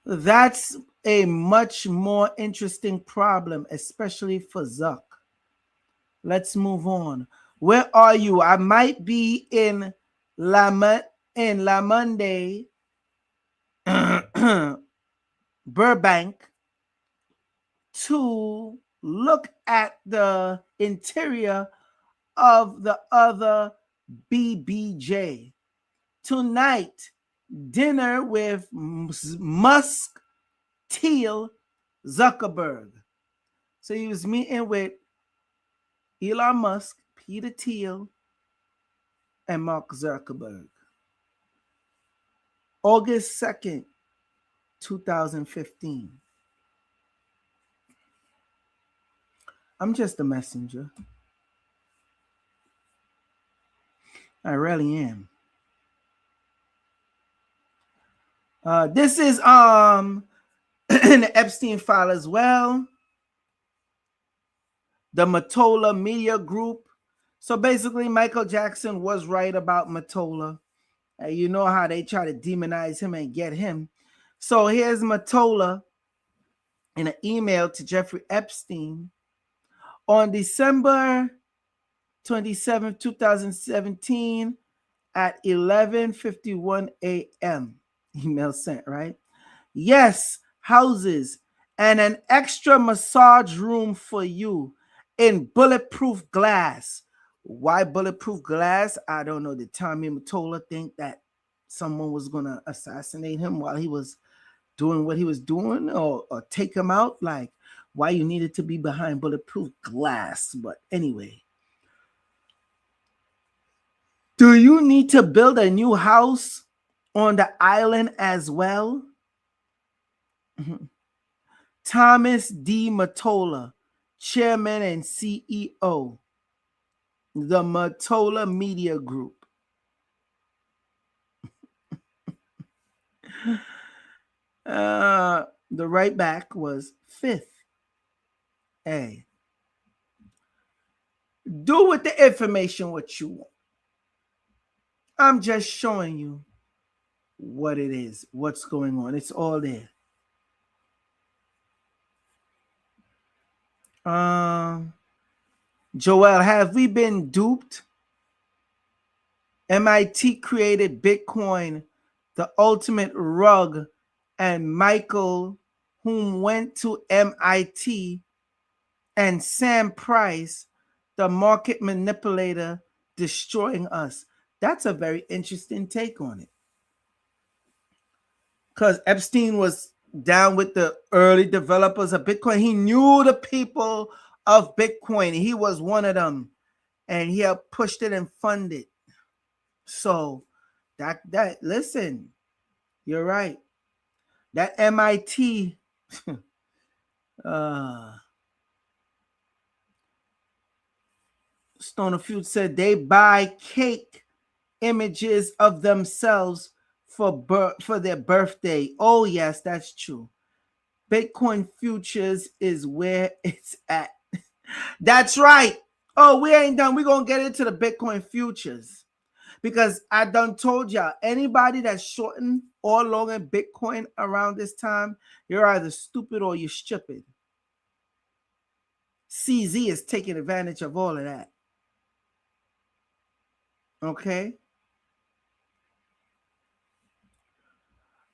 That's a much more interesting problem, especially for Zuck. Let's move on. Where are you? I might be in La Monday, Burbank, to look at the interior of the other BBJ. Tonight, dinner with Musk, Thiel, Zuckerberg. So he was meeting with Elon Musk, Peter Thiel, and Mark Zuckerberg. August 2nd, 2015. I'm just a messenger. I really am. This is in the Epstein file as well. The Mottola Media Group. So basically, Michael Jackson was right about Mottola. You know how they try to demonize him and get him. So here's Mottola in an email to Jeffrey Epstein on December 27, 2017 at 11:51 a.m. Email sent, right? Yes, houses and an extra massage room for you in bulletproof glass. Why bulletproof glass? I don't know. Did Tommy Mottola think that someone was going to assassinate him while he was doing what he was doing, or take him out? Like, why you needed to be behind bulletproof glass? But anyway, do you need to build a new house on the island as well? Thomas D. Mottola, Chairman and CEO, the Mottola Media Group. The right back was 5th A. Do with the information what you want. I'm just showing you what it is, what's going on. It's all there. Joel, have we been duped? MIT created Bitcoin, the ultimate rug, and Michael, whom went to MIT, and Sam Price, the market manipulator, destroying us. That's a very interesting take on it. Because Epstein was down with the early developers of Bitcoin. He knew the people of Bitcoin. He was one of them. And he had pushed it and funded. So that listen, you're right. That MIT Stoner Feud said they buy cake images of themselves for their birthday. Oh yes, that's true. Bitcoin futures is where it's at. That's right. Oh, we ain't done. We're gonna get into the Bitcoin futures. Because I done told y'all, anybody that's shorting or longing Bitcoin around this time, you're either stupid or you're stupid. CZ is taking advantage of all of that. Okay?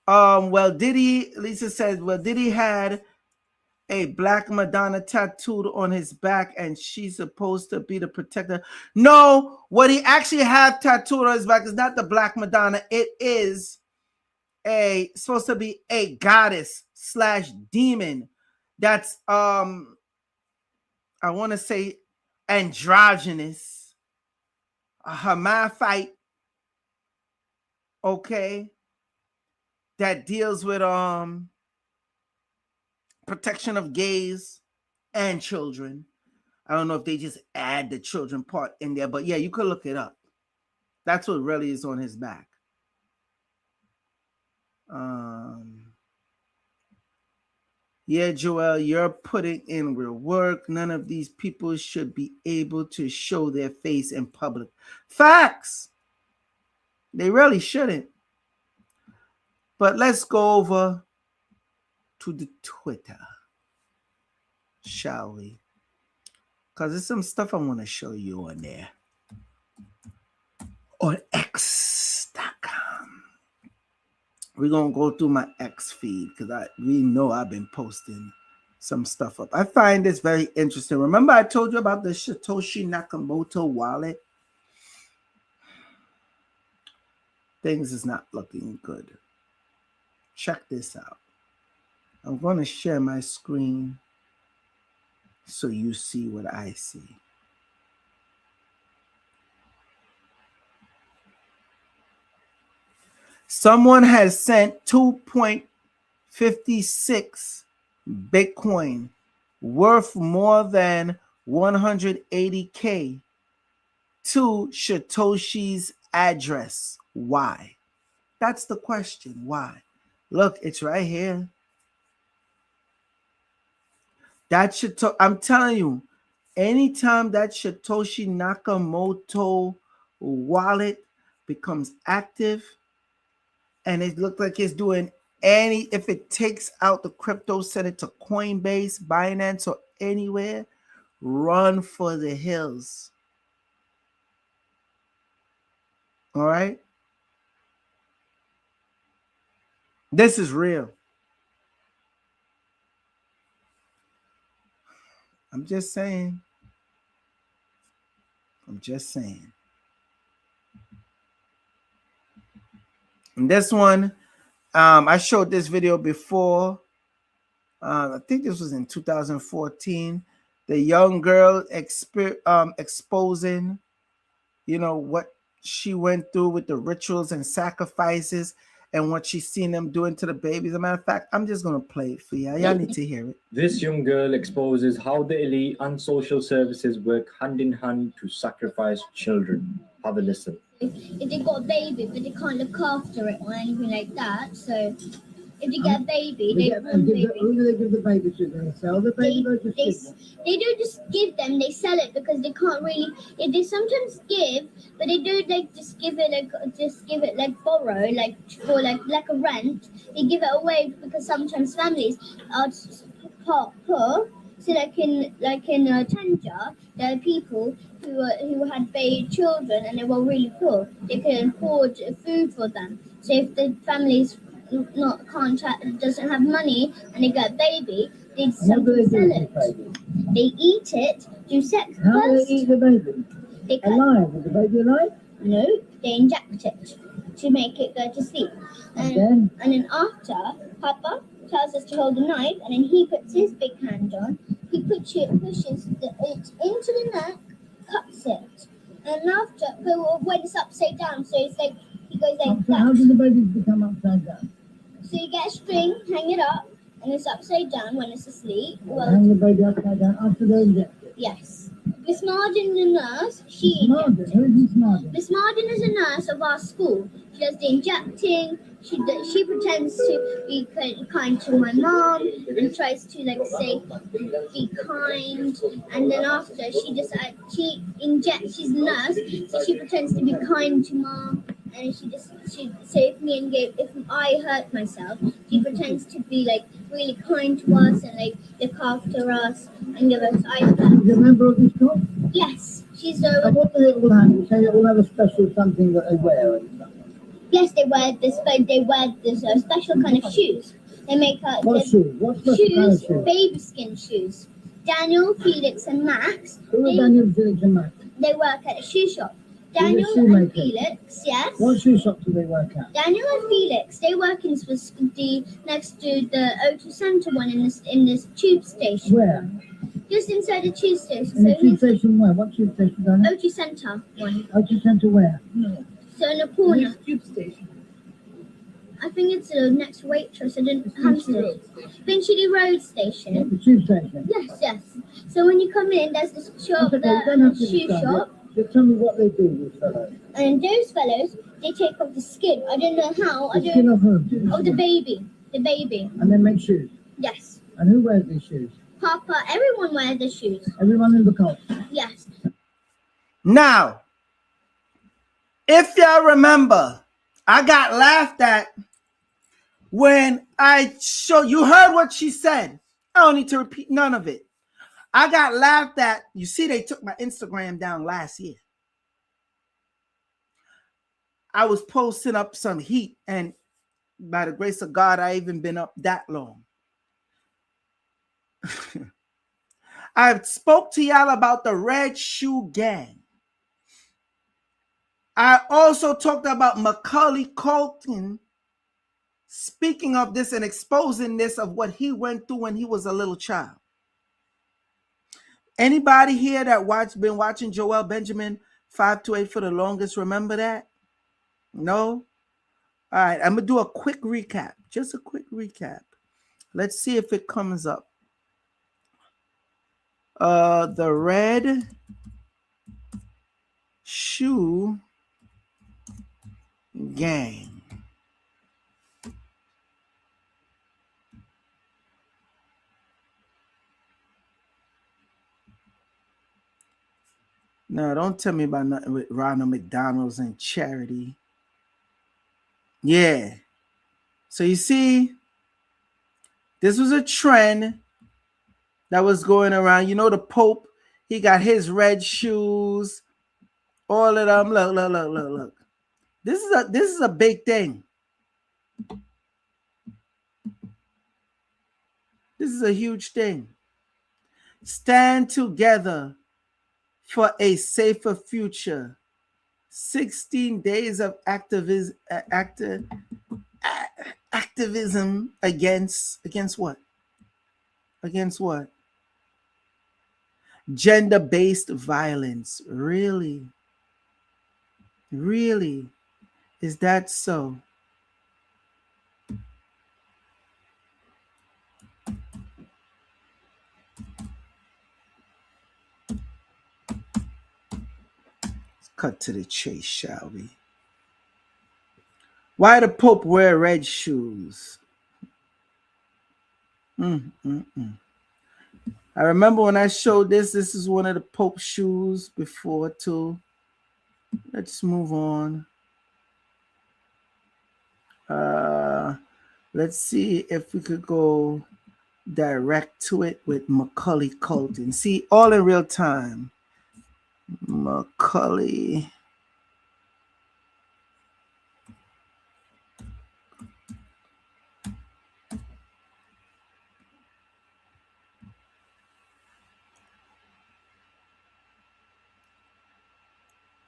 Well, Diddy, Lisa says, well, Diddy had a black Madonna tattooed on his back, and she's supposed to be the protector. No, what he actually have tattooed on his back is not the black Madonna. It is supposed to be a goddess / demon that's I want to say androgynous, a hermaphrodite, okay, that deals with protection of gays and children. I don't know if they just add the children part in there, but yeah, you could look it up. That's what really is on his back. Yeah, Joel, you're putting in real work. None of these people should be able to show their face in public. Facts. They really shouldn't. But let's go over to the Twitter, shall we? Because there's some stuff I want to show you on there. On X.com. We're going to go through my X feed because we know I've been posting some stuff up. I find this very interesting. Remember I told you about the Satoshi Nakamoto wallet? Things is not looking good. Check this out. I'm going to share my screen so you see what I see. Someone has sent 2.56 Bitcoin worth more than 180K to Satoshi's address. Why? That's the question. Why? Look, it's right here. I'm telling you, anytime that Satoshi Nakamoto wallet becomes active and it looks like it's doing if it takes out the crypto, send it to Coinbase, Binance, or anywhere, run for the hills. All right? This is real. I'm just saying. And this one, I showed this video before. I think this was in 2014. The young girl exposing, what she went through with the rituals and sacrifices and what she's seen them doing to the babies. As a matter of fact, I'm just going to play it for y'all. Y'all need to hear it.
This young girl exposes how the elite and social services work hand in hand to sacrifice children. Have a listen.
If they got a baby, but they can't look after it or anything like that, so if they get a baby,
Who do they give the baby to? They sell the baby or just give them?
They do just give them, they sell it because they can't really, they sometimes give, but they do just give it borrow, for like a rent. They give it away because sometimes families are part poor. So in Tanja, there are people who had baby children and they were really poor. They couldn't afford food for them. So if the families doesn't have money and they get a baby, they sometimes sell it. They eat it, do sex.
How do they eat the baby? Alive? Is the baby alive?
No, they inject it to make it go to sleep. And then after, Papa tells us to hold a knife, and then he puts his big hand on. He pushes it into the neck, cuts it, and after, when it's upside down, so it's like he goes like that.
How do the babies become upside down?
So you get a string, hang it up, and it's upside down when it's asleep. Well,
hang the baby upside down after they inject it?
Yes. Miss Martin, the nurse,
Miss Martin? Who is Miss Martin?
Miss Martin is a nurse of our school. She does the injecting. She pretends to be kind to my mom and tries to say be kind. And then after she injects. She's a nurse, so she pretends to be kind to mom. And so if I hurt myself, she pretends to be really kind to us and look after us and give us ice cream.
She's a member of this club?
Yes, she's a.
And what do they all have? You say they all have a special something that they wear and stuff.
Yes, they wear this, but they wear this special kind of shoes. They make
What shoes? What special kind of shoes?
baby skin shoes. Daniel, Felix, and Max.
Who are Daniel, Felix, and Max?
They work at a shoe shop.
They're
Daniel
shoemaker.
and Felix, yes.
What shoe shop do they work at?
Daniel and Felix, they work in the next to the O2 Centre one in this tube station.
Where?
Just inside the tube station.
In the tube station where? What tube station, Daniel?
O2 Centre one.
O2 Centre where?
So in the corner.
Which tube station?
I think it's the next Waitrose. I didn't Hampstead. Finchley Road Station.
The tube station?
Yes, yes. So when you come in, there's this shop,
Okay, you don't have to
shoe
describe
shop.
it. Just tell me what they do, these fellows.
And those fellows, they take off the skin. I don't know how.
The skin of whom?
Oh, the baby. The baby.
And they make shoes?
Yes.
And who wears these shoes?
Papa, everyone wears the shoes.
Everyone in the cult?
Yes.
Now, if y'all remember, I got laughed at when I showed you heard what she said. I don't need to repeat none of it. I got laughed at. You see, they took my Instagram down last year. I was posting up some heat, and by the grace of God, I even been up that long. I spoke to y'all about the Red Shoe Gang. I also talked about Macaulay Culkin speaking of this and exposing this of what he went through when he was a little child. Anybody here that been watching Joel Benjamin 528 for the longest remember that? No? All right, I'm going to do a quick recap. Just a quick recap. Let's see if it comes up. The Red Shoe Gang. No, don't tell me about nothing with Ronald McDonald's and charity. Yeah. So you see, this was a trend that was going around. You know, the Pope, he got his red shoes, all of them. Look. This is a big thing. This is a huge thing. Stand together for a safer future. 16 days of activism against what? Against what? Gender-based violence. Really? Really? Is that so? Cut to the chase, shall we? Why the Pope wear red shoes? I remember when I showed this. This is one of the Pope's shoes before too. Let's move on. Let's see if we could go direct to it with Macaulay Culkin. See, all in real time. Macaulay.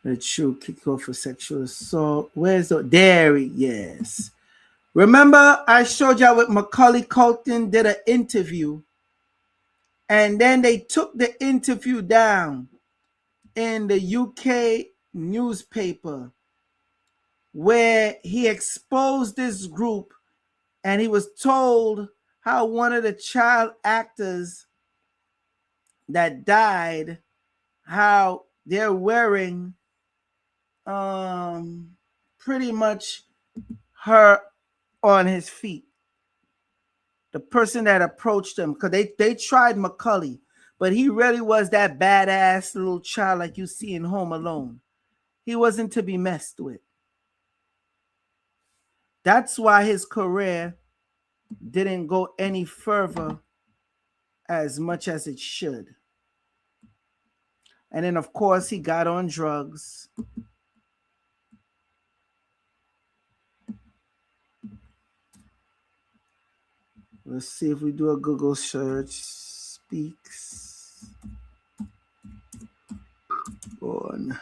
Red shoe kick off for sexual assault. Where's the there? Yes. Remember, I showed y'all with Macaulay Culkin did an interview, and then they took the interview down in the UK newspaper where he exposed this group, and he was told how one of the child actors that died, how they're wearing pretty much her on his feet. The person that approached him, because they tried Macaulay, but he really was that badass little child like you see in Home Alone. He wasn't to be messed with. That's why his career didn't go any further as much as it should. And then, of course, he got on drugs. Let's see if we do a Google search. Speaks on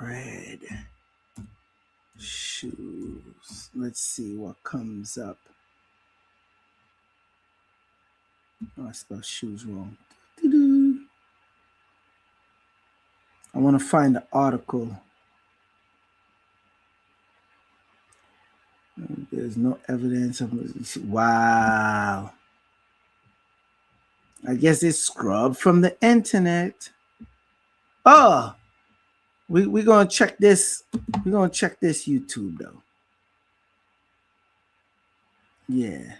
red shoes. Let's see what comes up. Oh, I spelled shoes wrong. Doo-doo. I want to find the article. There's no evidence of. Wow. I guess it's scrubbed from the internet. Oh, we're gonna check this. We're gonna check this YouTube though. Yeah.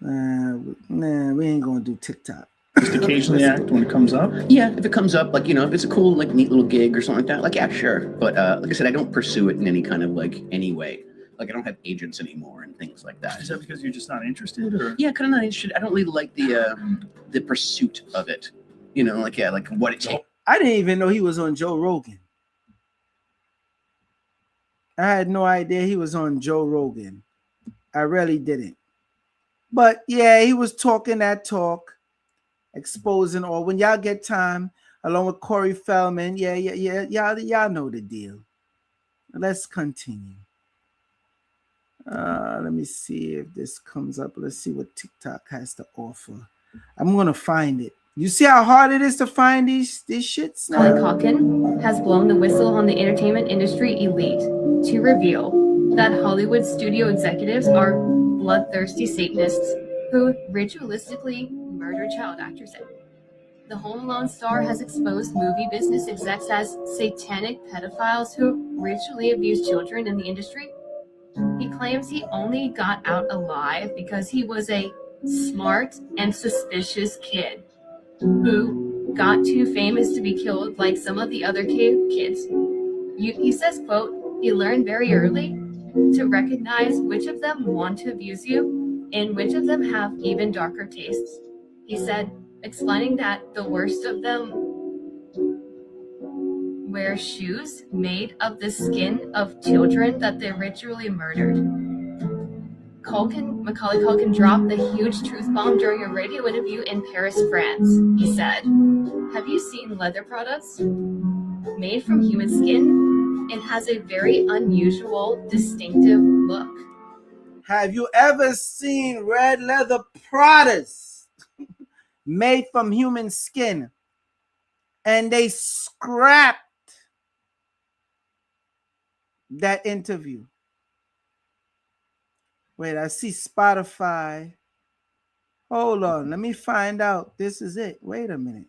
Nah, we ain't gonna do TikTok.
Just occasionally act when it comes up.
Yeah, if it comes up, like, you know, if it's a cool, like, neat little gig or something like that, like, yeah, sure. But like I said, I don't pursue it in any kind of, like, any way. Like, I don't have agents anymore and things like that.
Is that because you're just not interested, or?
Yeah, kind of not interested. I don't really like the pursuit of it. You know, like, yeah, like what it takes.
I didn't even know he was on Joe Rogan. I had no idea he was on Joe Rogan. I really didn't. But yeah, he was talking that talk, exposing all. When y'all get time, along with Corey Feldman, yeah, y'all know the deal. Let's continue. Let me see if this comes up. Let's see what TikTok has to offer. I'm gonna find it. You see how hard it is to find these shits now?
Macaulay Culkin has blown the whistle on the entertainment industry elite to reveal that Hollywood studio executives are bloodthirsty Satanists who ritualistically murder child actors. The Home Alone star has exposed movie business execs as satanic pedophiles who ritually abuse children in the industry. He claims he only got out alive because he was a smart and suspicious kid who got too famous to be killed like some of the other kids. He says, quote, "You learn very early to recognize which of them want to abuse you and which of them have even darker tastes." He said, explaining that the worst of them wear shoes made of the skin of children that they ritually murdered. Macaulay Culkin dropped the huge truth bomb during a radio interview in Paris, France. He said, "Have you seen leather products made from human skin? It has a very unusual, distinctive look."
Have you ever seen red leather products made from human skin? And they scrapped that interview. Wait, I see Spotify. Hold on, let me find out. This is it. Wait a minute.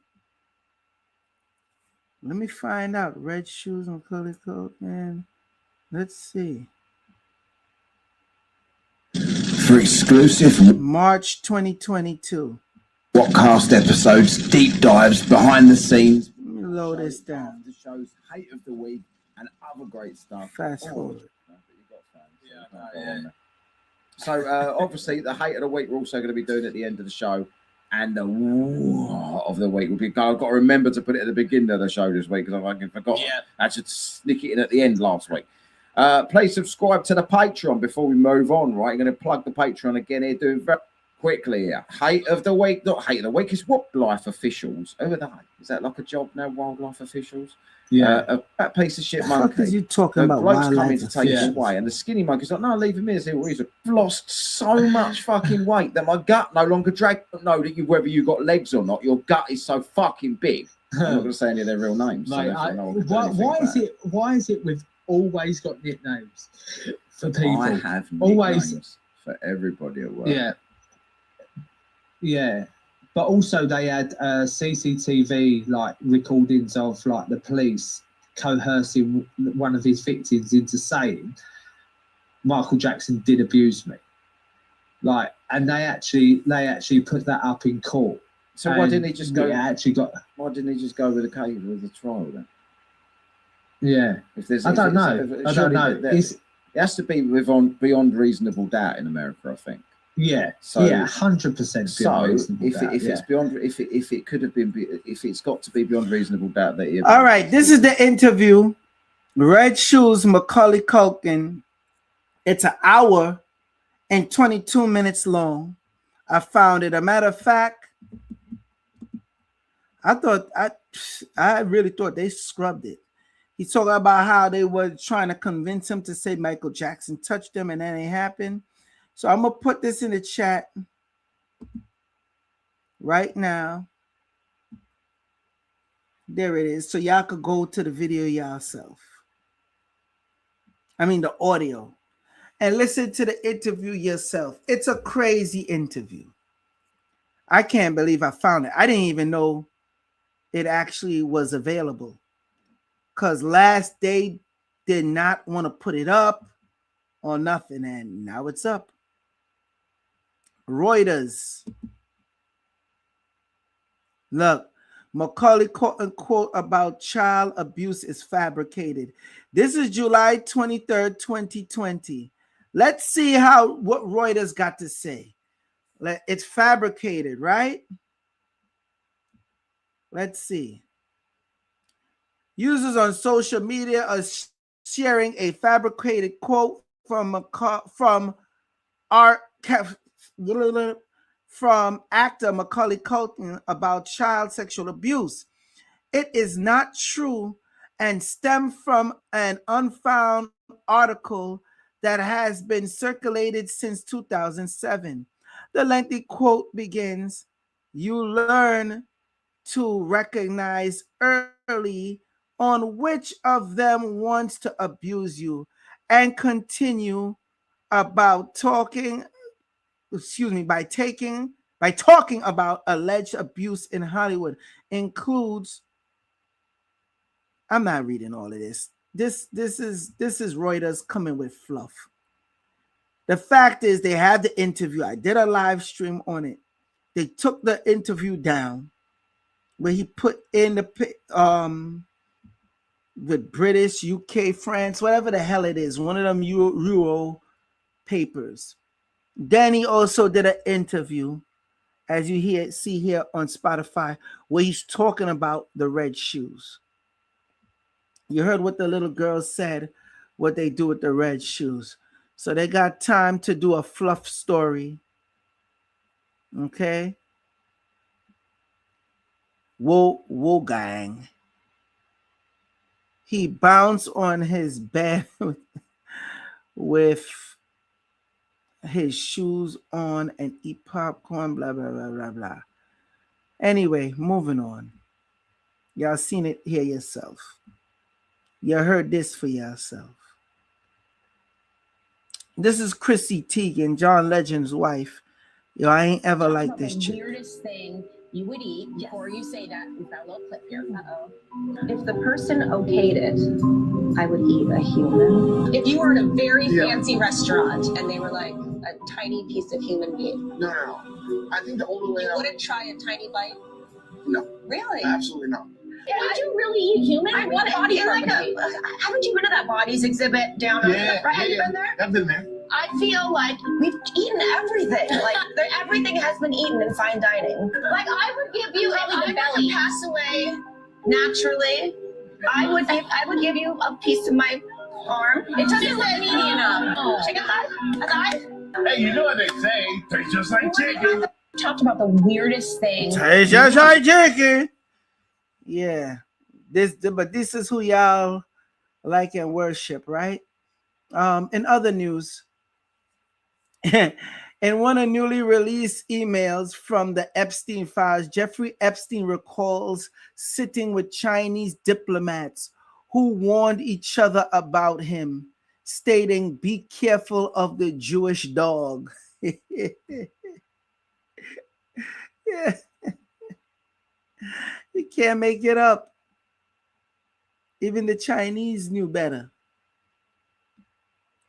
Let me find out. Red shoes on Macaulay Culkin. Let's see.
For exclusive
March 2022.
podcast episodes, deep dives, behind the scenes.
Let me load this down.
The show's hate of the week and other great stuff.
Fast forward.
So obviously the hate of the week we're also going to be doing at the end of the show, and the woo of the week will be. I've got to remember to put it at the beginning of the show this week because I fucking forgot. Yeah, I should sneak it in at the end last week. Please subscribe to the Patreon before we move on. Right, I'm going to plug the Patreon again here, doing very quickly here. Hate of the week, not hate of the week. It's wildlife officials. Who are they? Is that like a job now? Wildlife officials.
Yeah,
that piece of shit
the
monkey.
fuck is you talking
the
about?
Blokes
Wildlife
coming to take us away, and the skinny monkey's like, "No, leave him here." He's lost so much fucking weight that my gut no longer drag. Know that whether you got legs or not, your gut is so fucking big. I'm not going to say any of their real names.
Mate, why is it we've always got nicknames for people?
I have
always
for everybody at work.
Yeah. But also they had CCTV like recordings of like the police coercing one of his victims into saying Michael Jackson did abuse me. Like, and they actually put that up in court.
So why didn't he just go?
Why
didn't he just go with the case with the trial then?
Yeah, I don't know.
It has to be beyond reasonable doubt in America, I think.
Yeah,
so
100%.
So if it could have been, if it's got to be beyond reasonable doubt that he.
All right, this is the interview Red Shoes, Macaulay Culkin. It's an hour and 22 minutes long. I found it. A matter of fact, I really thought they scrubbed it. He's talking about how they were trying to convince him to say Michael Jackson touched him and that ain't happened. So I'm gonna put this in the chat right now. There it is. So y'all could go to the video yourself. I mean the audio. And listen to the interview yourself. It's a crazy interview. I can't believe I found it. I didn't even know it actually was available. Because last they did not want to put it up or nothing. And now it's up. Reuters. Look, Macaulay quote about child abuse is fabricated. This is July 23rd, 2020. Let's see what Reuters got to say. It's fabricated, right? Let's see. Users on social media are sharing a fabricated quote from actor Macaulay Culkin about child sexual abuse. It is not true and stems from an unfound article that has been circulated since 2007. The lengthy quote begins, "You learn to recognize early on which of them wants to abuse you and continue about talking by talking about alleged abuse in Hollywood includes." I'm not reading all of this. This is Reuters coming with fluff. The fact is they had the interview. I did a live stream on it. They took the interview down where he put in with British, UK, France, whatever the hell it is, one of them Euro papers. Then he also did an interview, as you see here on Spotify, where he's talking about the red shoes. You heard what the little girl said, what they do with the red shoes. So they got time to do a fluff story. Okay? Whoa gang. He bounced on his bed with his shoes on and eat popcorn, blah, blah, blah, blah, blah. Anyway, moving on. Y'all seen it here yourself. You heard this for yourself. This is Chrissy Teigen, John Legend's wife. Yo, I ain't ever liked this chick.
Weirdest thing you would eat before you say that. We've got a little clip here. If the person okayed it, I would eat a human. If you were at a very fancy restaurant and they were like a tiny piece of human being.
No. I think the only way
you wouldn't try a tiny bite?
No.
Really?
Absolutely not.
Yeah, would you really eat human? I want body haven't you been to that bodies exhibit down right? Have you been there?
I've been there.
I feel like we've eaten everything. Like everything has been eaten in fine dining. Like I would give you, if I were to pass away naturally, I would give you a piece of my arm. It doesn't look meaty enough. Chicken thigh? A thigh?
Hey, you know what they say? Tastes just like chicken.
Talked about the weirdest thing.
Tastes just like chicken. Yeah. But this is who y'all like and worship, right? In other news, in one of newly released emails from the Epstein files, Jeffrey Epstein recalls sitting with Chinese diplomats who warned each other about him, stating, "Be careful of the Jewish dog." Yeah. You can't make it up. Even the Chinese knew better.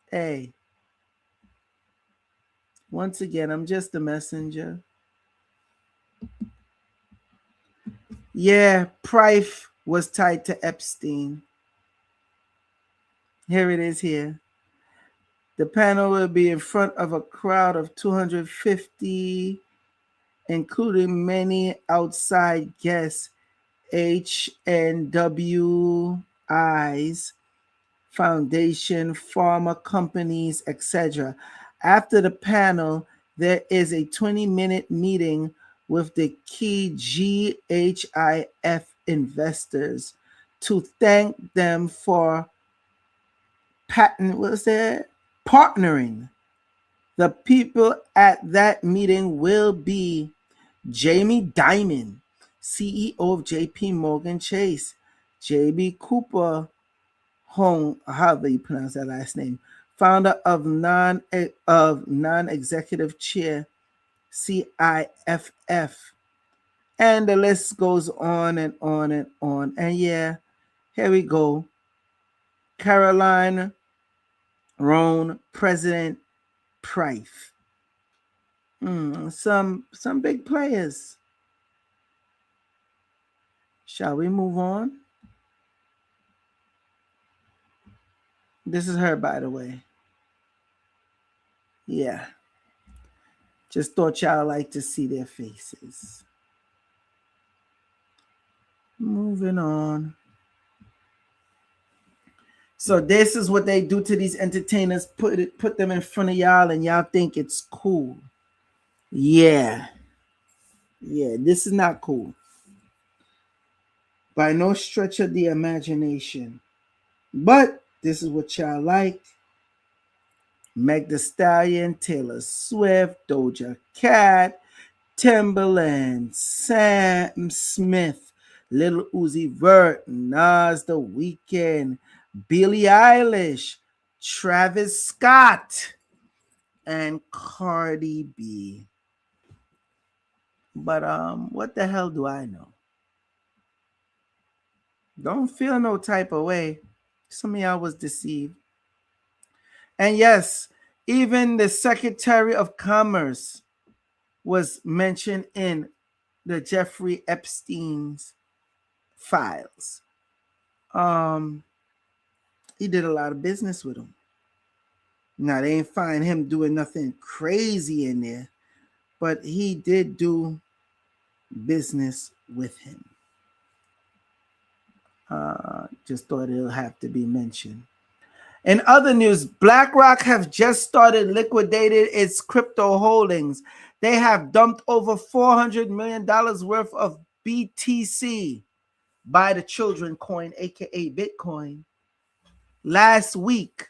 Hey. Once again, I'm just a messenger. Yeah, Prife was tied to Epstein. Here it is here. The panel will be in front of a crowd of 250, including many outside guests, HNWIs, foundation, pharma companies, etc. After the panel, there is a 20-minute meeting with the key GHIF investors to thank them for partnering. The people at that meeting will be Jamie Dimon, CEO of JP Morgan Chase, JB Cooper Hong, however you pronounce that last name, founder of non-executive chair CIFF, and the list goes on and on and on. And yeah, here we go. Caroline Roan, President Price. Some big players. Shall we move on? This is her, by the way. Yeah. Just thought y'all like to see their faces. Moving on. So this is what they do to these entertainers. Put them in front of y'all and y'all think it's cool. Yeah. Yeah, this is not cool. By no stretch of the imagination. But this is what y'all like. Meg Thee Stallion, Taylor Swift, Doja Cat, Timbaland, Sam Smith, Lil Uzi Vert, Nas The Weeknd, Billie Eilish, Travis Scott, and Cardi B. But what the hell do I know? Don't feel no type of way. Some of y'all was deceived. And yes, even the Secretary of Commerce was mentioned in the Jeffrey Epstein's files. He did a lot of business with him. Now, they ain't find him doing nothing crazy in there, but he did do business with him. Just thought it'll have to be mentioned. In other news, BlackRock have just started liquidating its crypto holdings. They have dumped over $400 million worth of BTC, by the children coin, aka Bitcoin, last week.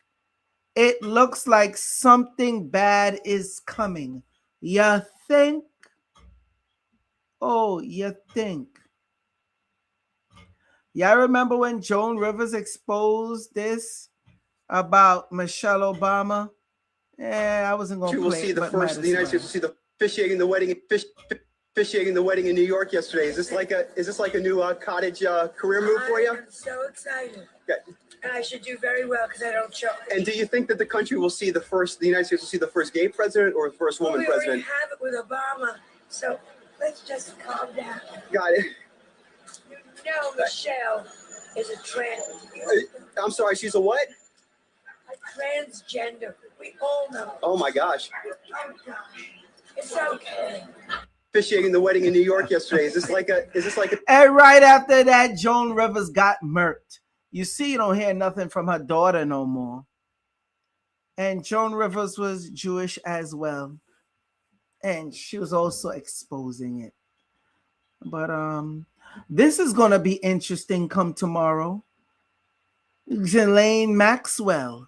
It looks like something bad is coming. You think? Oh, you think? Y'all remember when Joan Rivers exposed this about Michelle Obama? Yeah, I wasn't going to play.
We'll see the first. The United States will see the officiating the wedding. Officiating the wedding in New York yesterday. Is this like a new cottage career move for you?
I'm so excited.
Okay.
And I should do very well because I don't choke.
And do you think that the country will see the United States will see the first gay president or the first woman president?
We already have it with Obama, so let's just calm down.
Got it.
You know Michelle is a trans.
I'm sorry, she's a what?
A transgender. We all know.
Oh my gosh.
Oh gosh. It's okay.
Officiating the wedding in New York yesterday. Is this like a?
And right after that, Joan Rivers got murked. You see, you don't hear nothing from her daughter no more. And Joan Rivers was Jewish as well. And she was also exposing it. But this is going to be interesting come tomorrow. Ghislaine Maxwell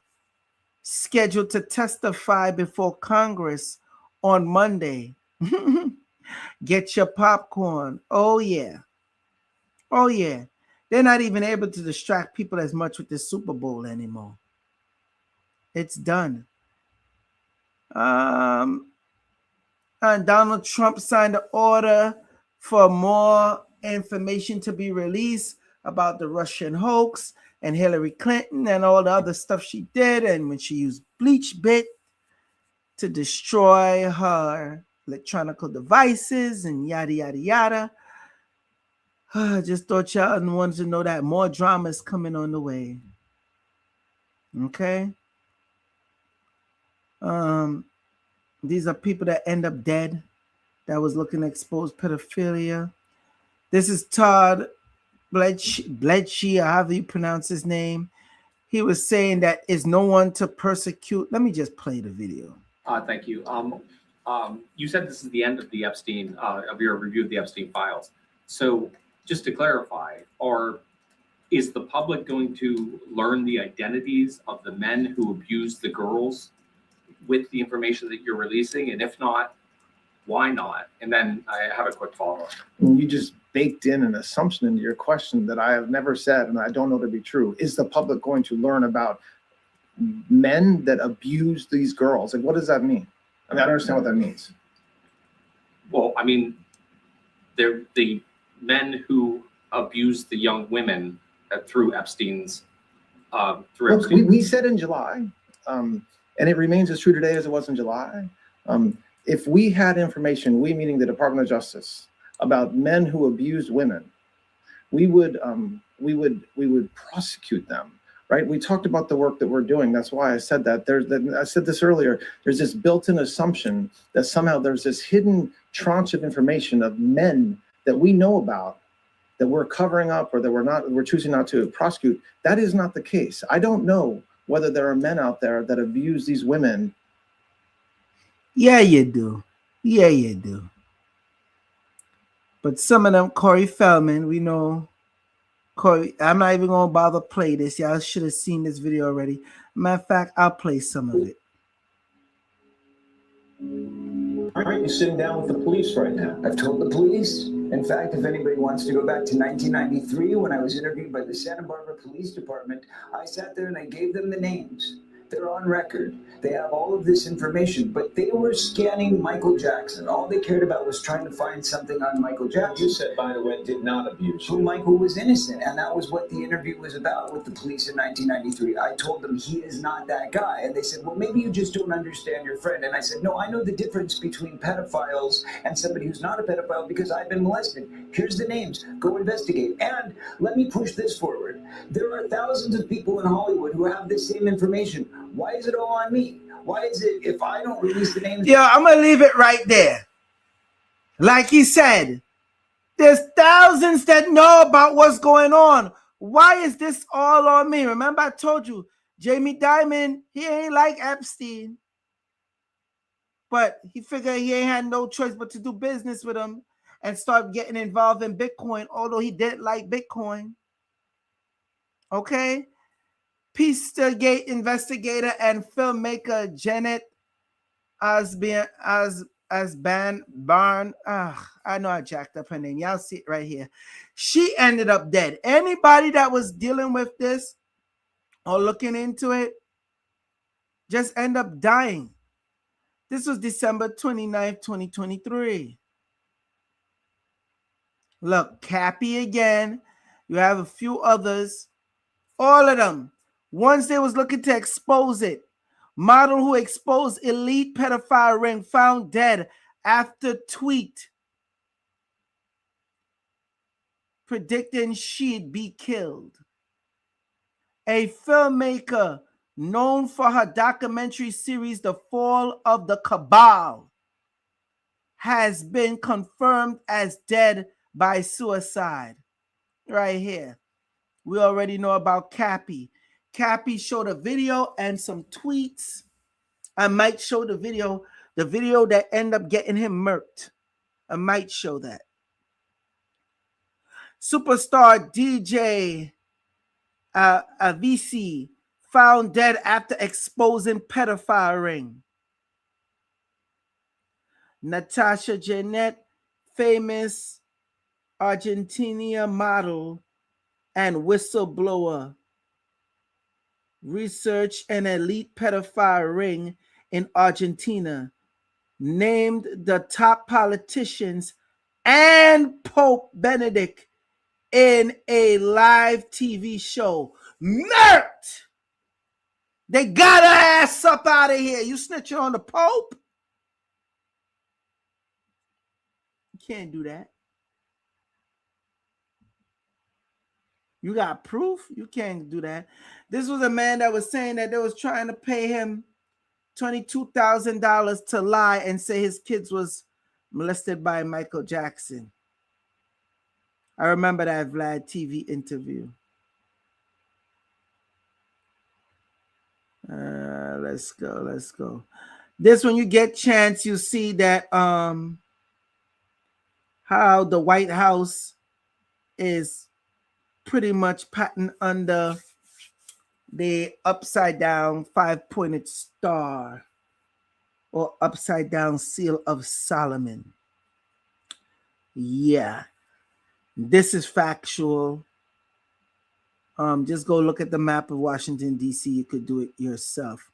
scheduled to testify before Congress on Monday. Get your popcorn. Oh, yeah. Oh, yeah. They're not even able to distract people as much with the Super Bowl anymore. It's done. And Donald Trump signed an order for more information to be released about the Russian hoax and Hillary Clinton and all the other stuff she did, and when she used bleach bit to destroy her electronic devices and yada, yada, yada. I just thought y'all wanted to know that more drama is coming on the way. Okay? These are people that end up dead that was looking to expose pedophilia. This is Todd Bledsoe, however you pronounce his name. he was saying that is no one to persecute. Let me just play the video.
Thank you. You said this is the end of the Epstein, of your review of the Epstein files. So just to clarify, is the public going to learn the identities of the men who abused the girls with the information that you're releasing? And if not, why not? And then I have a quick follow-up.
You just baked in an assumption into your question that I have never said and I don't know to be true. Is the public going to learn about men that abuse these girls? Like, what does that mean? I mean, I don't understand what that means.
Well, I mean, they're the men who abused the young women through Epstein's.
Look, we said in July, and it remains as true today as it was in July. If we had information, we meaning the Department of Justice, about men who abused women, we would prosecute them. Right? We talked about the work that we're doing. That's why I said that. I said this earlier. There's this built-in assumption that somehow there's this hidden tranche of information of men that we know about that we're covering up or that we're choosing not to prosecute. That is not the case. I don't know whether there are men out there that abuse these women.
Yeah, you do. Yeah, you do. But some of them, Corey Feldman, we know. Corey, I'm not even gonna bother play this. Y'all should have seen this video already. Matter of fact, I'll play some of it.
Aren't you sitting down with the police right now? I've told the police. In fact, if anybody wants to go back to 1993 when I was interviewed by the Santa Barbara Police Department, I sat there and I gave them the names. They're on record. They have all of this information, but they were scanning Michael Jackson. All they cared about was trying to find something on Michael Jackson. You said, by the way, did not abuse you. Who Michael was innocent, and that was what the interview was about with the police in 1993. I told them he is not that guy, and they said, well, maybe you just don't understand your friend. And I said, no, I know the difference between pedophiles and somebody who's not a pedophile because I've been molested. Here's the names. Go investigate. And let me push this forward. There are thousands of people in Hollywood who have the same information. Why is it all on me? Why is it if I don't release the names?
Yeah, I'm gonna leave it right there. Like he said, there's thousands that know about what's going on. Why is this all on me? Remember, I told you, Jamie Dimon, he ain't like Epstein. But he figured he ain't had no choice but to do business with him and start getting involved in Bitcoin, although he didn't like Bitcoin. Okay? Pizzagate investigator and filmmaker Janet Barn. I know I jacked up her name. Y'all see it right here. She ended up dead. Anybody that was dealing with this or looking into it just end up dying. This was December 29th, 2023. Look, Cappy again. You have a few others. All of them. Once they was looking to expose it. Model who exposed elite pedophile ring found dead after tweet predicting she'd be killed. A filmmaker known for her documentary series The Fall of the Cabal has been confirmed as dead by suicide. Right here. We already know about Cappy. Cappy showed a video and some tweets. I might show the video that ended up getting him murked. I might show that. Superstar DJ Avicii found dead after exposing pedophile ring. Natasha Jeanette, famous Argentina model and whistleblower, research an elite pedophile ring in Argentina, named the top politicians and Pope Benedict in a live TV show. Murked! They got her ass up out of here. You snitching on the Pope? You can't do that. You got proof? You can't do that. This was a man that was saying that they was trying to pay him $22,000 to lie and say his kids was molested by Michael Jackson. I remember that Vlad TV interview. Let's go. This, when you get chance, you see that how the White House is pretty much patting under the upside down 5-pointed star or upside down seal of Solomon. Yeah, this is factual. Just go look at the map of Washington, D.C. You could do it yourself.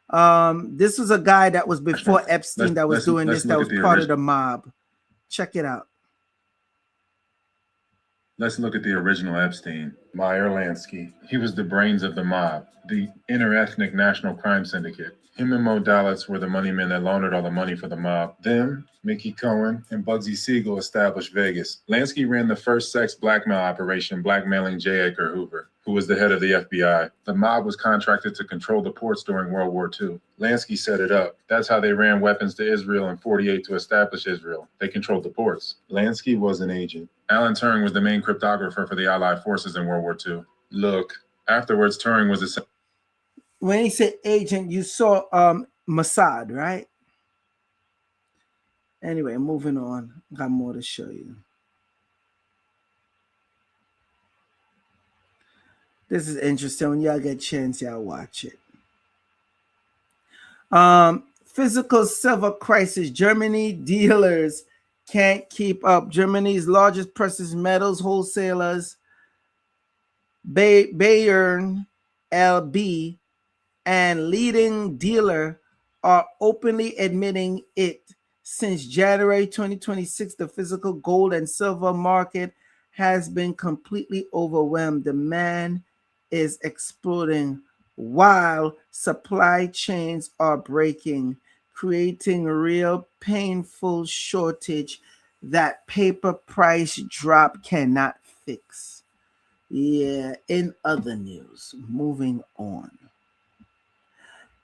This was a guy that was before Epstein that was doing this, that was part of the mob. Check it out.
Let's look at the original Epstein, Meyer Lansky. He was the brains of the mob, the interethnic national crime syndicate. Him and Mo Dalitz were the money men that laundered all the money for the mob. Them, Mickey Cohen, and Bugsy Siegel established Vegas. Lansky ran the first sex blackmail operation, blackmailing J. Edgar Hoover, who was the head of the FBI. The mob was contracted to control the ports during World War II. Lansky set it up. That's how they ran weapons to Israel in '48 to establish Israel. They controlled the ports. Lansky was an agent. Alan Turing was the main cryptographer for the Allied forces in World War II. Look, afterwards, Turing was a...
When he said agent, you saw Mossad, right? Anyway, moving on. Got more to show you. This is interesting. When y'all get a chance, y'all watch it. Physical silver crisis. Germany dealers can't keep up. Germany's largest precious metals wholesalers, Bayern LB, and leading dealer are openly admitting it. Since January 2026, the physical gold and silver market has been completely overwhelmed. Demand is exploding while supply chains are breaking, creating a real painful shortage that paper price drop cannot fix. Yeah, in other news, moving on.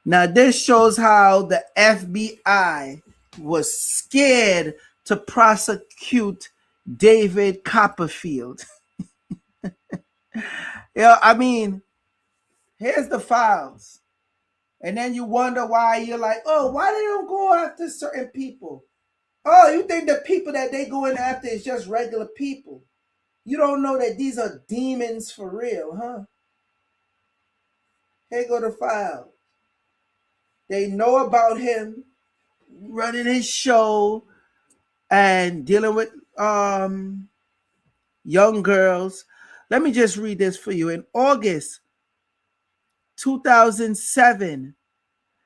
Now, this shows how the FBI was scared to prosecute David Copperfield. I mean, here's the files. And then you wonder why you're like, oh, why they don't go after certain people? Oh, you think the people that they going after is just regular people. You don't know that these are demons for real, huh? Here go the file. They know about him running his show and dealing with young girls. Let me just read this for you. In August 2007,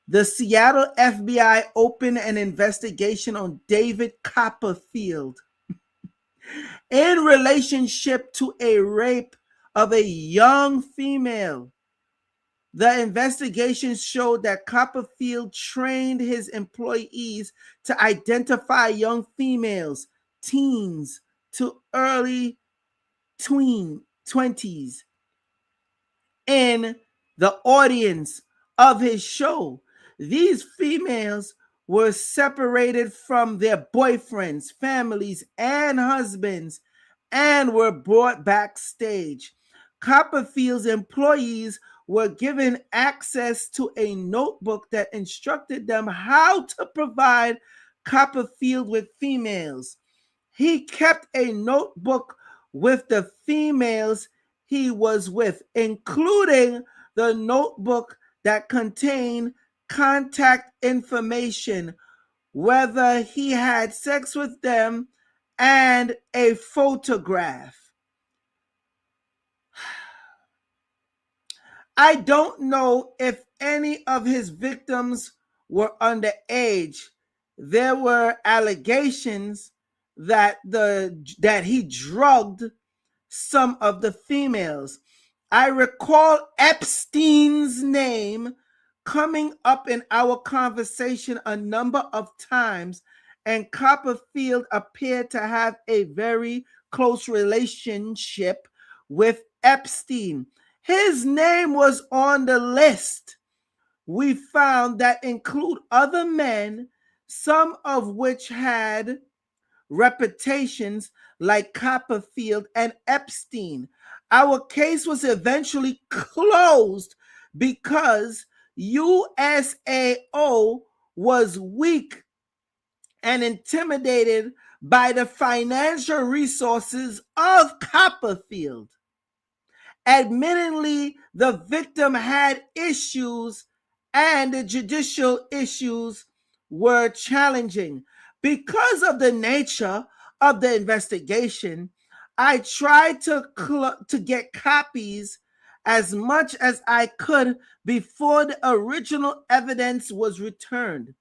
the Seattle FBI opened an investigation on David Copperfield in relationship to a rape of a young female. The investigation showed that Copperfield trained his employees to identify young females, teens to early 20s in the audience of his show. These females were separated from their boyfriends, families, and husbands and were brought backstage. Copperfield's employees were given access to a notebook that instructed them how to provide Copperfield with females. He kept a notebook with the females he was with, including the notebook that contained contact information, whether he had sex with them, and a photograph. I don't know if any of his victims were underage. There were allegations that he drugged some of the females. I recall Epstein's name coming up in our conversation a number of times, and Copperfield appeared to have a very close relationship with Epstein. His name was on the list we found that include other men, some of which had reputations like Copperfield and Epstein. Our case was eventually closed because USAO was weak and intimidated by the financial resources of Copperfield. Admittedly, the victim had issues and the judicial issues were challenging. Because of the nature of the investigation, I tried to get copies as much as I could before the original evidence was returned.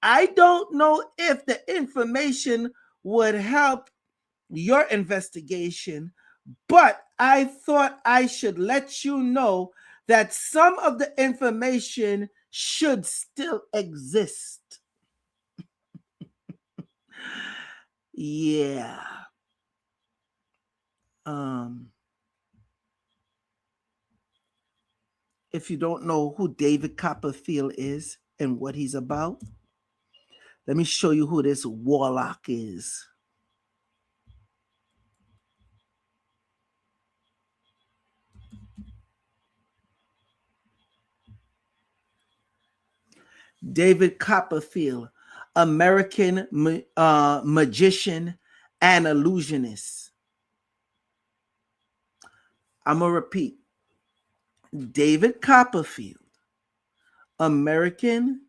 I don't know if the information would help your investigation, but I thought I should let you know that some of the information should still exist. Yeah. If you don't know who David Copperfield is and what he's about, let me show you who this warlock is. David Copperfield, American magician and illusionist. I'm going to repeat. David Copperfield, American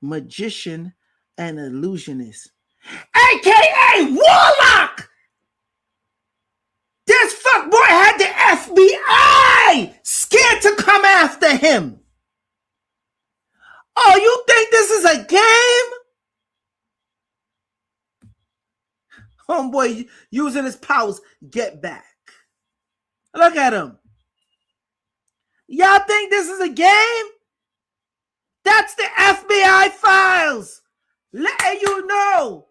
magician and illusionist, aka Warlock. This fuckboy had the FBI scared to come after him. Oh, you think this is a game? Homeboy using his powers. Get back. Look at him. Y'all think this is a game? That's the FBI files. Letting you know.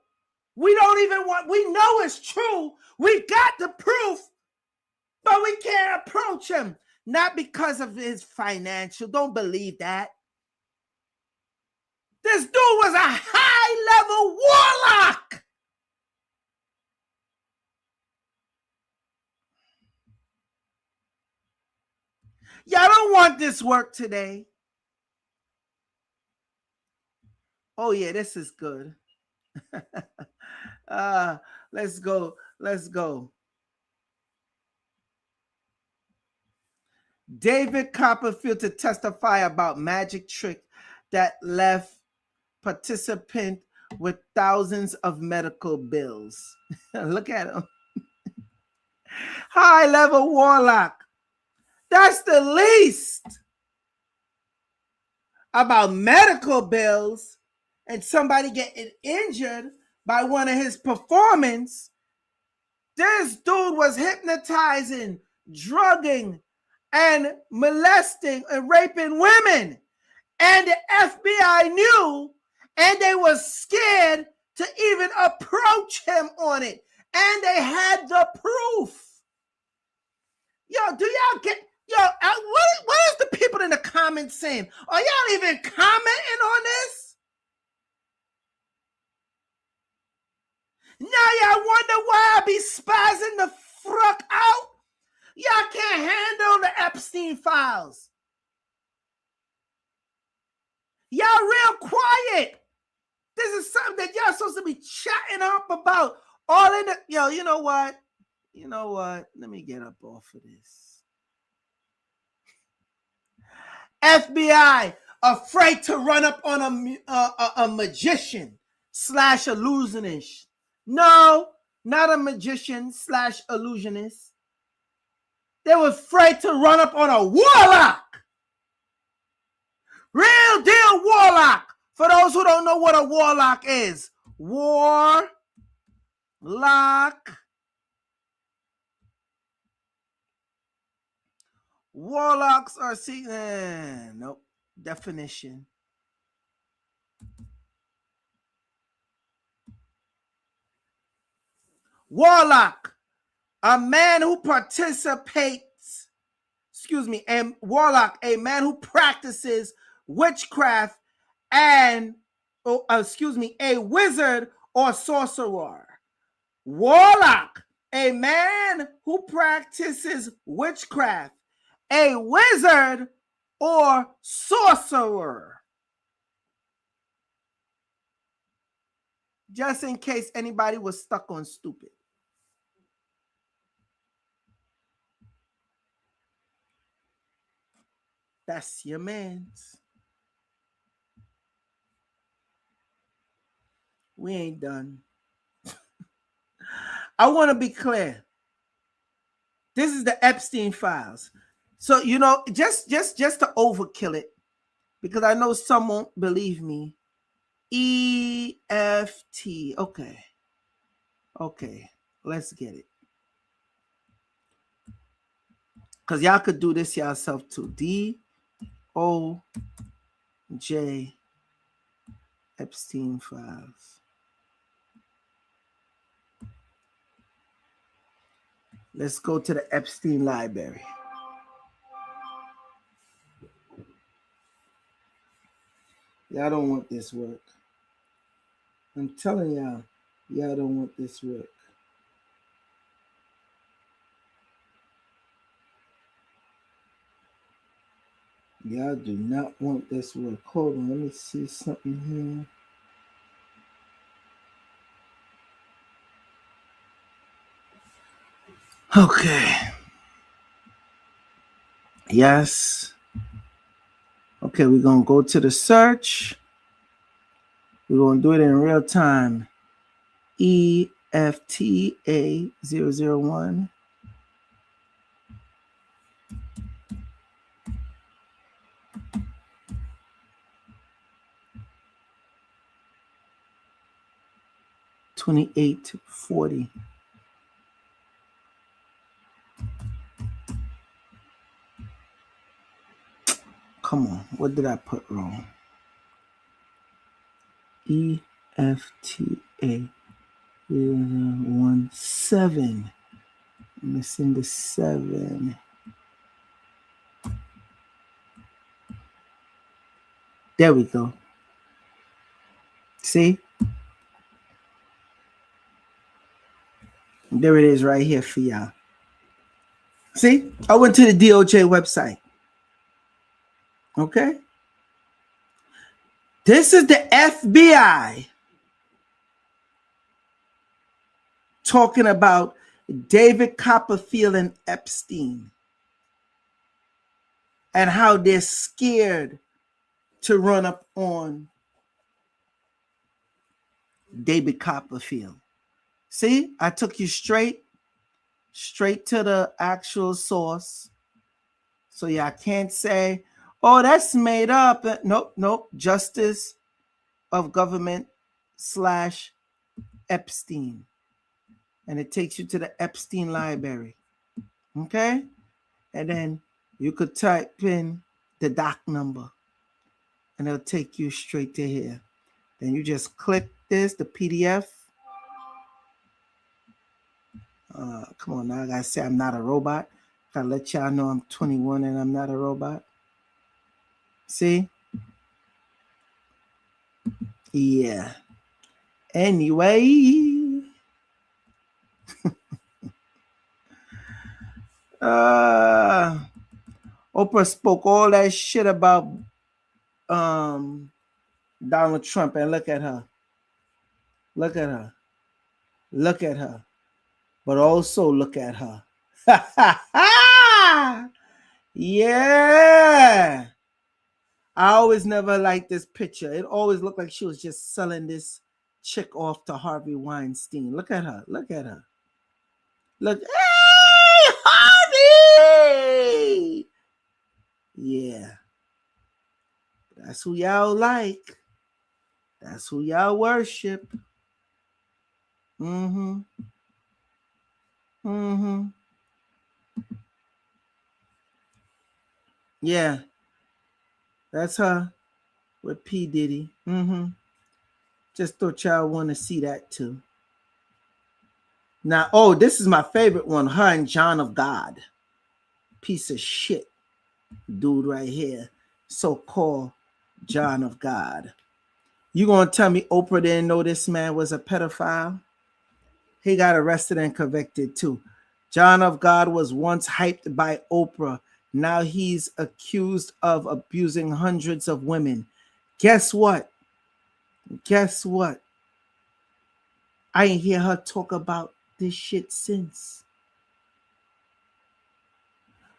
We don't even want, we know it's true. We got the proof, but we can't approach him. Not because of his financial. Don't believe that. This dude was a high-level warlock. Y'all don't want this work today. Oh, yeah, this is good. Let's go. Let's go. David Copperfield to testify about magic trick that left participant with thousands of medical bills. Look at him. High-level warlock. That's the least. About medical bills and somebody getting injured by one of his performance. This dude was hypnotizing, drugging, and molesting and raping women. And the FBI knew, and they were scared to even approach him on it. And they had the proof. Yo, do y'all get, what is the people in the comments saying? Are y'all even commenting on this? Now y'all wonder why I be spazzing the fuck out? Y'all can't handle the Epstein files. Y'all real quiet. This is something that y'all supposed to be chatting up about. All in the, yo, you know what? You know what? Let me get up off of this. FBI afraid to run up on a magician / illusionist. No, not a magician / illusionist. They were afraid to run up on a warlock. Real deal warlock. For those who don't know what a warlock is. Warlock. Warlocks are nope. Definition. Warlock. A man who participates, and warlock, a man who practices witchcraft and, a wizard or sorcerer. Warlock, a man who practices witchcraft, a wizard or sorcerer. Just in case anybody was stuck on stupid. That's your man's. We ain't done. I want to be clear. This is the Epstein files. So, you know, just to overkill it, because I know some won't believe me. EFT. Okay. Okay. Let's get it. Because y'all could do this yourself too. DOJ Epstein files. Let's go to the Epstein library. Y'all don't want this work. I'm telling y'all, y'all don't want this work. Y'all do not want this work. Hold on, let me see something here. Okay. Yes. Okay, we're going to go to the search. We're going to do it in real time. EFTA 001. $28.40. Come on, what did I put wrong? EFTA 017. Missing the 7. There we go. See? There it is right here for y'all. See? I went to the DOJ website. Okay? This is the FBI talking about David Copperfield and Epstein and how they're scared to run up on David Copperfield. See, I took you straight to the actual source. So yeah, I can't say, oh, that's made up. Nope. Justice of Government / Epstein. And it takes you to the Epstein library. Okay? And then you could type in the doc number and it'll take you straight to here. Then you just click this, the PDF. Come on now, I gotta say I'm not a robot. Gotta let y'all know I'm 21 and I'm not a robot. See? Yeah. Anyway. Oprah spoke all that shit about Donald Trump, and look at her. Look at her. Look at her. But also look at her. Yeah. I always never liked this picture. It always looked like she was just selling this chick off to Harvey Weinstein. Look at her. Look at her. Look. Hey, Harvey! Yeah. That's who y'all like. That's who y'all worship. Mm-hmm. Yeah. That's her with P. Diddy. Just thought y'all want to see that too. Now, oh, this is my favorite one. Her and John of God. Piece of shit. Dude right here. So-called John of God. You gonna tell me Oprah didn't know this man was a pedophile? He got arrested and convicted too. John of God was once hyped by Oprah. Now he's accused of abusing hundreds of women. Guess what? Guess what? I ain't hear her talk about this shit since.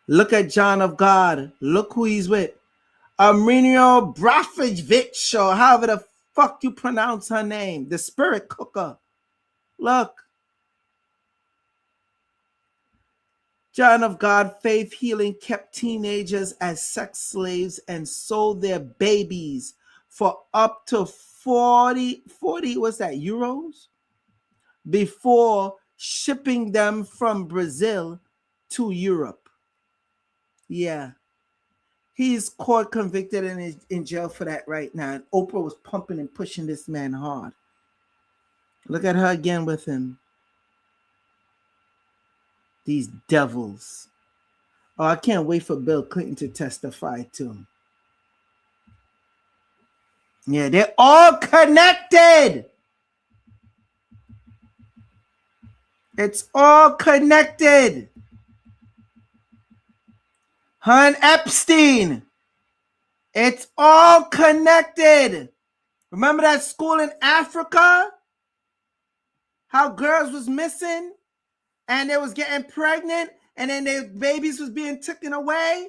Look at John of God. Look who he's with. Arminio Brafovich, or however the fuck you pronounce her name. The spirit cooker. Look. John of God, faith healing, kept teenagers as sex slaves and sold their babies for up to 40, what's that, euros? Before shipping them from Brazil to Europe. Yeah. He's caught, convicted, and is in jail for that right now. And Oprah was pumping and pushing this man hard. Look at her again with him. These devils. Oh, I can't wait for Bill Clinton to testify too. Yeah, they're all connected. It's all connected. Hun Epstein. It's all connected. Remember that school in Africa? How girls was missing and they was getting pregnant and then their babies was being taken away?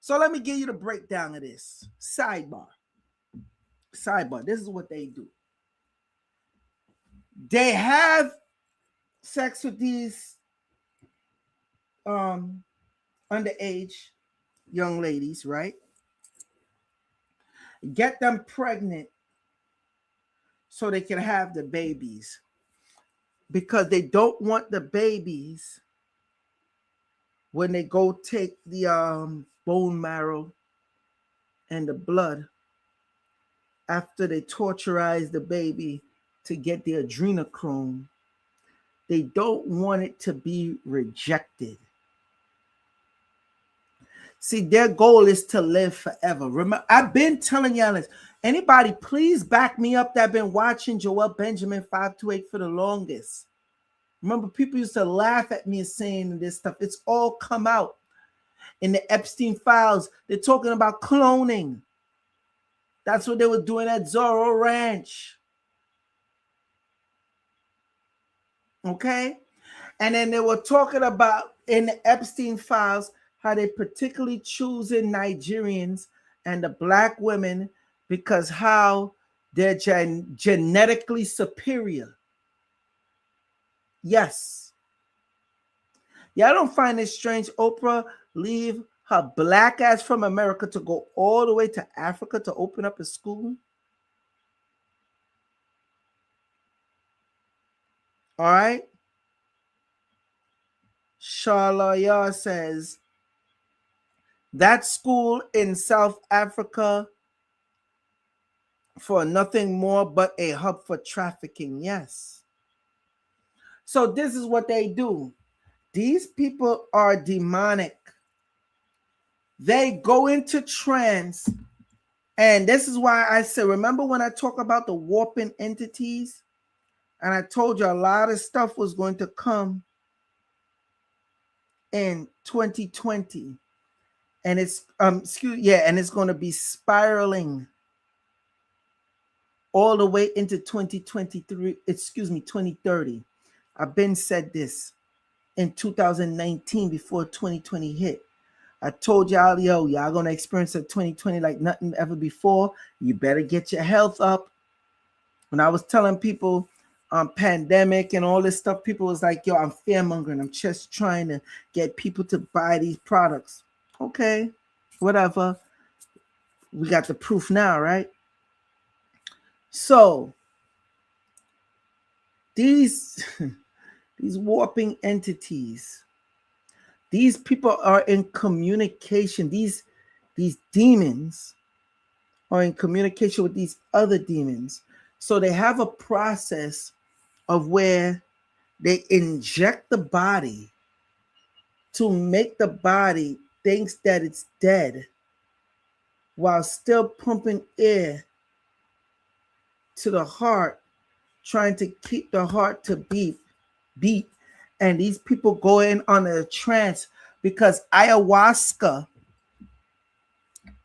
So let me give you the breakdown of this. Sidebar. This is what they do. They have sex with these underage young ladies, right? Get them pregnant so they can have the babies, because they don't want the babies when they go take the bone marrow and the blood after they torturize the baby to get the adrenochrome. They don't want it to be rejected. See, their goal is to live forever. Remember, I've been telling y'all this. Anybody, please back me up that been watching Joel Benjamin 528 for the longest. Remember, people used to laugh at me saying this stuff. It's all come out in the Epstein files. They're talking about cloning. That's what they were doing at Zorro Ranch. Okay? And then they were talking about in the Epstein files how they particularly choosing Nigerians and the black women because how they're genetically superior. Yes. Y'all don't find it strange Oprah leave her black ass from America to go all the way to Africa to open up a school? All right. Shalaya says that school in South Africa for nothing more but a hub for trafficking. Yes. So this is what they do. These people are demonic. They go into trance. And this is why I said, remember when I talk about the warping entities? And I told you a lot of stuff was going to come in 2020. And it's and it's going to be spiraling all the way into 2030. I've been said this in 2019 before 2020 hit. I told y'all, y'all gonna experience a 2020 like nothing ever before. You better get your health up. When I was telling people pandemic and all this stuff, people was like, I'm fear-mongering. I'm just trying to get people to buy these products. Okay, whatever. We got the proof now, right? So these warping entities, these people are in communication. These demons are in communication with these other demons. So they have a process of where they inject the body to make the body thinks that it's dead while still pumping air to the heart, trying to keep the heart to beat. And these people go in on a trance because ayahuasca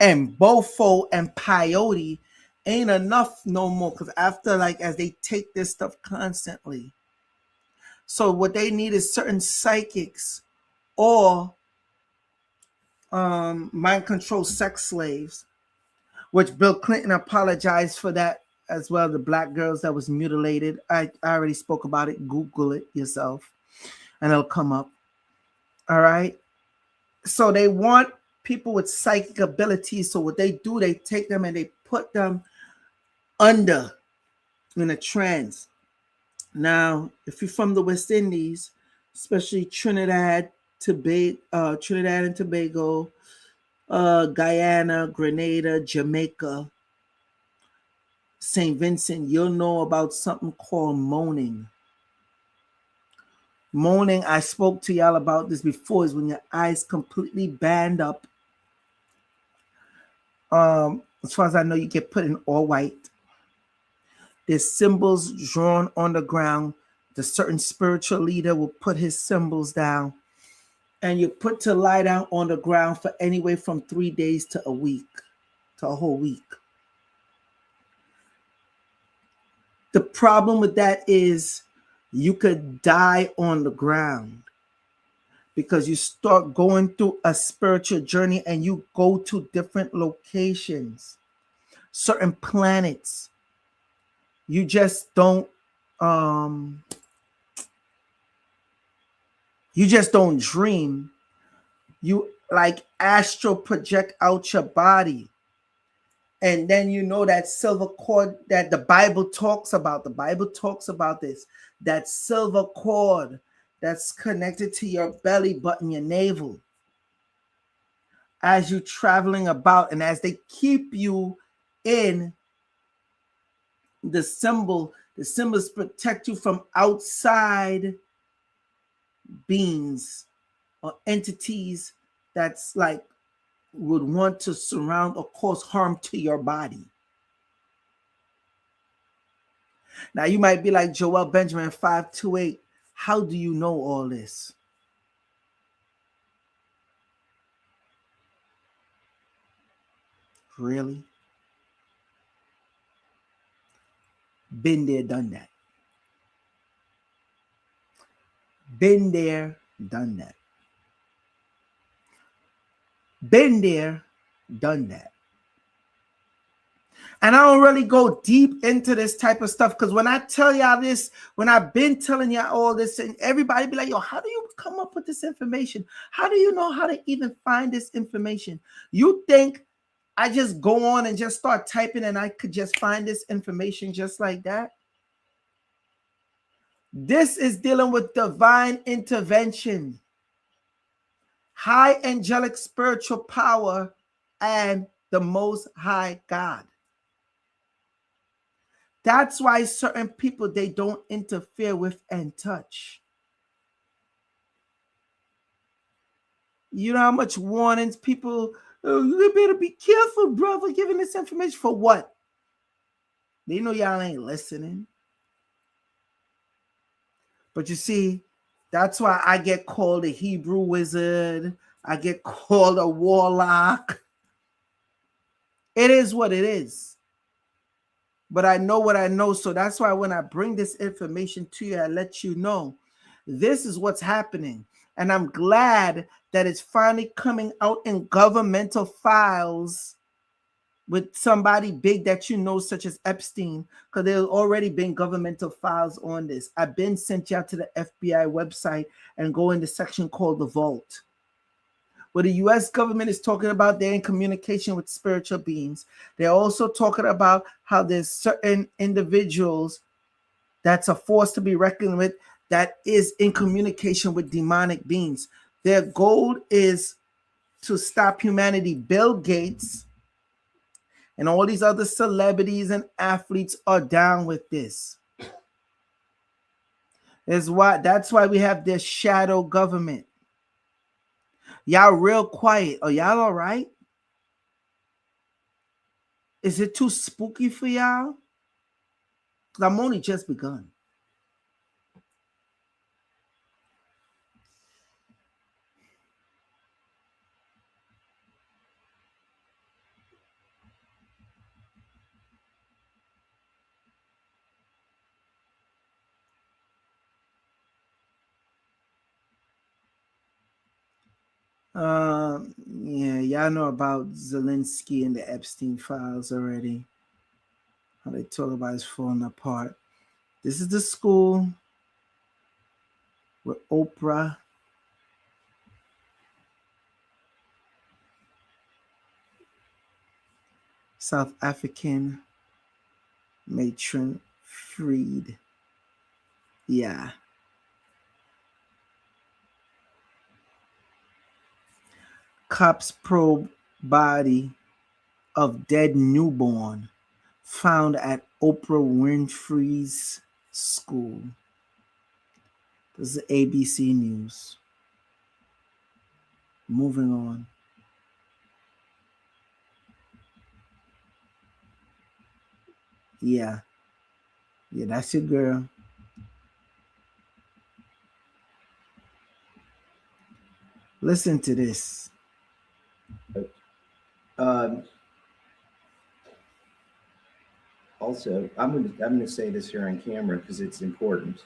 and Bofo and Peyote ain't enough no more, because after, like, as they take this stuff constantly, so what they need is certain psychics or mind control sex slaves, which Bill Clinton apologized for that as well. The black girls that was mutilated. I already spoke about it. Google it yourself and it'll come up. All right. So they want people with psychic abilities. So what they do, they take them and they put them under in a trance. Now, if you're from the West Indies, especially Trinidad and Tobago, Guyana, Grenada, Jamaica, St. Vincent, you'll know about something called moaning. Moaning, I spoke to y'all about this before, is when your eyes completely band up. As far as I know, you get put in all white. There's symbols drawn on the ground. The certain spiritual leader will put his symbols down, and you put to lie down on the ground for anywhere from 3 days to a week, to a whole week. The problem with that is you could die on the ground because you start going through a spiritual journey and you go to different locations, certain planets. You just don't dream. You like astral project out your body. And then you know that silver cord that the Bible talks about. The Bible talks about this. That silver cord that's connected to your belly button, your navel. As you're traveling about and as they keep you in the symbols protect you from outside beings or entities that's like would want to surround or cause harm to your body. Now you might be like Joel Benjamin 528. How do you know all this? Really? Been there, done that. Been there, done that. Been there, done that. And I don't really go deep into this type of stuff because when I tell y'all this, when I've been telling y'all all this, and everybody be like, yo, how do you come up with this information? How do you know how to even find this information? You think I just go on and just start typing and I could just find this information just like that? This is dealing with divine intervention, high angelic spiritual power, and the Most High God. That's why certain people, they don't interfere with and touch. You know how much warnings people, oh, you better be careful, brother, giving this information for what? They know y'all ain't listening. But you see, that's why I get called a Hebrew wizard. I get called a warlock. It is what it is. But I know what I know. So that's why when I bring this information to you, I let you know this is what's happening. And I'm glad that it's finally coming out in governmental files with somebody big that you know, such as Epstein, because there's already been governmental files on this. I've been sent you out to the FBI website and go in the section called the Vault, where the U.S. government is talking about they're in communication with spiritual beings. They're also talking about how there's certain individuals that's a force to be reckoned with that is in communication with demonic beings. Their goal is to stop humanity. Bill Gates and all these other celebrities and athletes are down with this. That's why we have this shadow government. Y'all real quiet. Are y'all all right? Is it too spooky for y'all? Because I'm only just begun. Yeah, y'all know about Zelensky and the Epstein files already. How they talk about it's falling apart. This is the school where Oprah South African matron freed. Yeah. Cops probe body of dead newborn found at Oprah Winfrey's school. This is ABC News. Moving on. Yeah. Yeah, that's your girl. Listen to this.
Also, I'm gonna say this here on camera because it's important.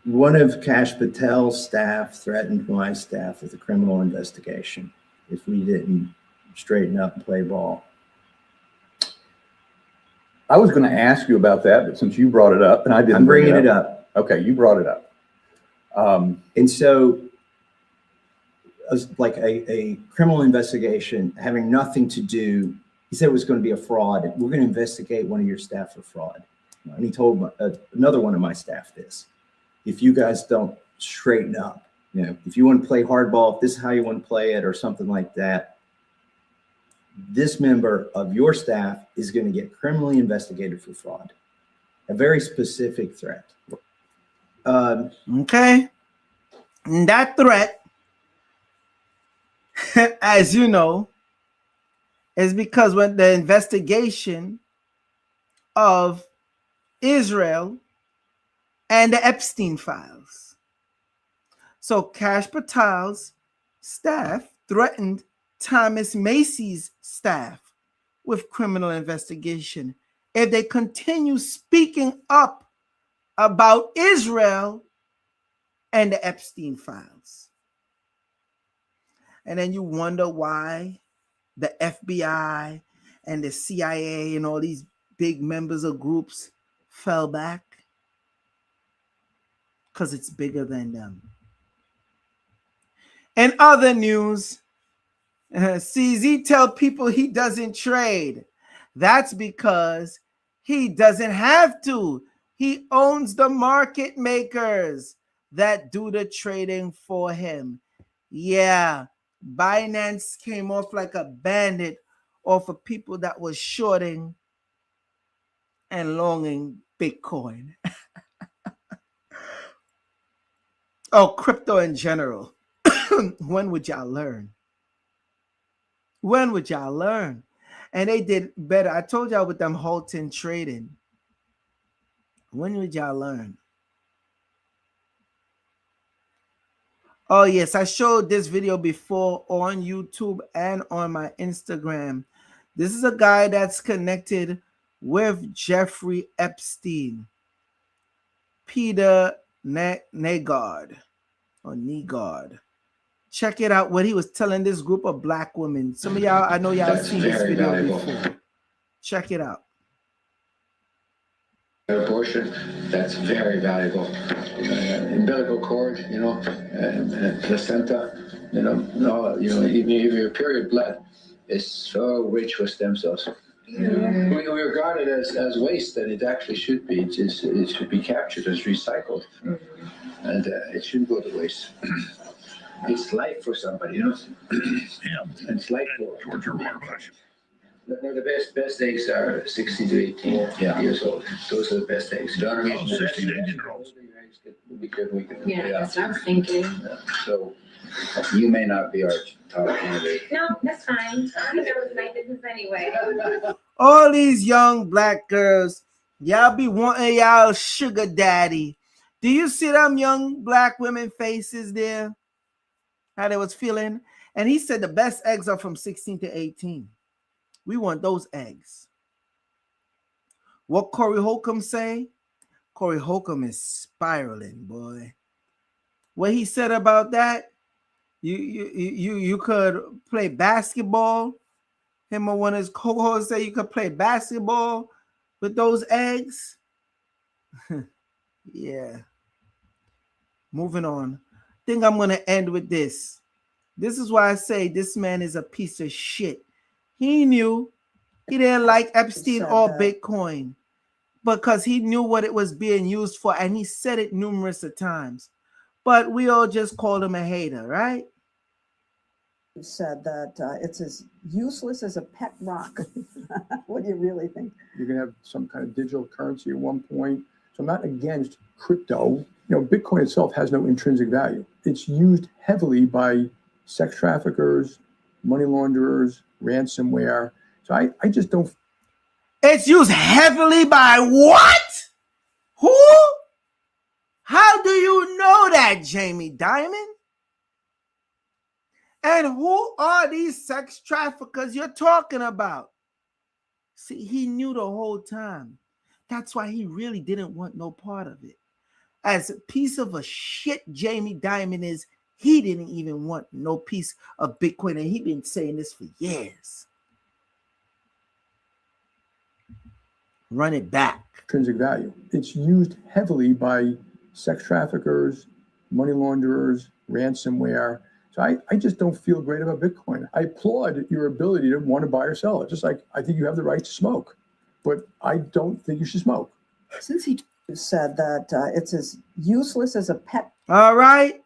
One of Kash Patel's staff threatened my staff with a criminal investigation if we didn't straighten up and play ball.
I was going to ask you about that, but since you brought it up, and I didn't,
I'm bringing it up.
Okay, you brought it up.
And so, like a criminal investigation having nothing to do. He said it was going to be a fraud. We're going to investigate one of your staff for fraud. And he told another one of my staff this. If you guys don't straighten up, if you want to play hardball, if this is how you want to play it or something like that, this member of your staff is going to get criminally investigated for fraud. A very specific threat.
Okay. And that threat, as you know, is because when the investigation of Israel and the Epstein files. So Kash Patel's staff threatened Thomas Macy's staff with criminal investigation if they continue speaking up about Israel and the Epstein files. And then you wonder why the FBI and the CIA and all these big members of groups fell back. Because it's bigger than them. In other news, CZ tell people he doesn't trade. That's because he doesn't have to. He owns the market makers that do the trading for him. Yeah, Binance came off like a bandit off of people that was shorting and longing Bitcoin. Oh, crypto in general. When would y'all learn? When would y'all learn? And they did better. I told y'all with them halting trading. When would y'all learn? Oh, yes. I showed this video before on YouTube and on my Instagram. This is a guy that's connected with Jeffrey Epstein. Peter Negard. Or Negard. Check it out what he was telling this group of black women. Some of y'all, I know y'all seen this video before. Check it out.
Abortion, that's very valuable. Umbilical cord, placenta, even your period blood is so rich with stem cells. We regard it as waste, and it actually should be. It should be captured as recycled, and it shouldn't go to waste. It's life for somebody, Yeah. It's life for Georgia Waterbush. The best eggs are 16 to 18 years old. Those are the best eggs. 16 to 18-year-olds.
Yeah, that's what I'm thinking.
So you may not be our top candidate.
No, that's fine. I think that was my business anyway.
All these young black girls, y'all be wanting y'all sugar daddy. Do you see them young black women faces there? How they was feeling? And he said the best eggs are from 16 to 18. We want those eggs. What Corey Holcomb say? Corey Holcomb is spiraling, boy. What he said about that, You could play basketball. Him or one of his co-hosts say you could play basketball with those eggs. Yeah. Moving on. Think I'm gonna end with this. This is why I say this man is a piece of shit. He knew he didn't like Epstein or Bitcoin because he knew what it was being used for, and he said it numerous of times. But we all just called him a hater, right?
Said that it's as useless as a pet rock. What do you really think?
You're going to have some kind of digital currency at one point. So I'm not against crypto. You know, Bitcoin itself has no intrinsic value. It's used heavily by sex traffickers, money launderers, ransomware. So I just don't.
It's used heavily by what? Who? How do you know that, Jamie Dimon? And who are these sex traffickers you're talking about? See, he knew the whole time. That's why he really didn't want no part of it. As a piece of a shit Jamie Dimon is, he didn't even want no piece of Bitcoin. And he's been saying this for years. Run it back.
Intrinsic value. It's used heavily by sex traffickers, money launderers, ransomware. So I just don't feel great about Bitcoin. I applaud your ability to want to buy or sell it. Just like I think you have the right to smoke, but I don't think you should smoke.
Since he said that it's as useless as a pet.
All right.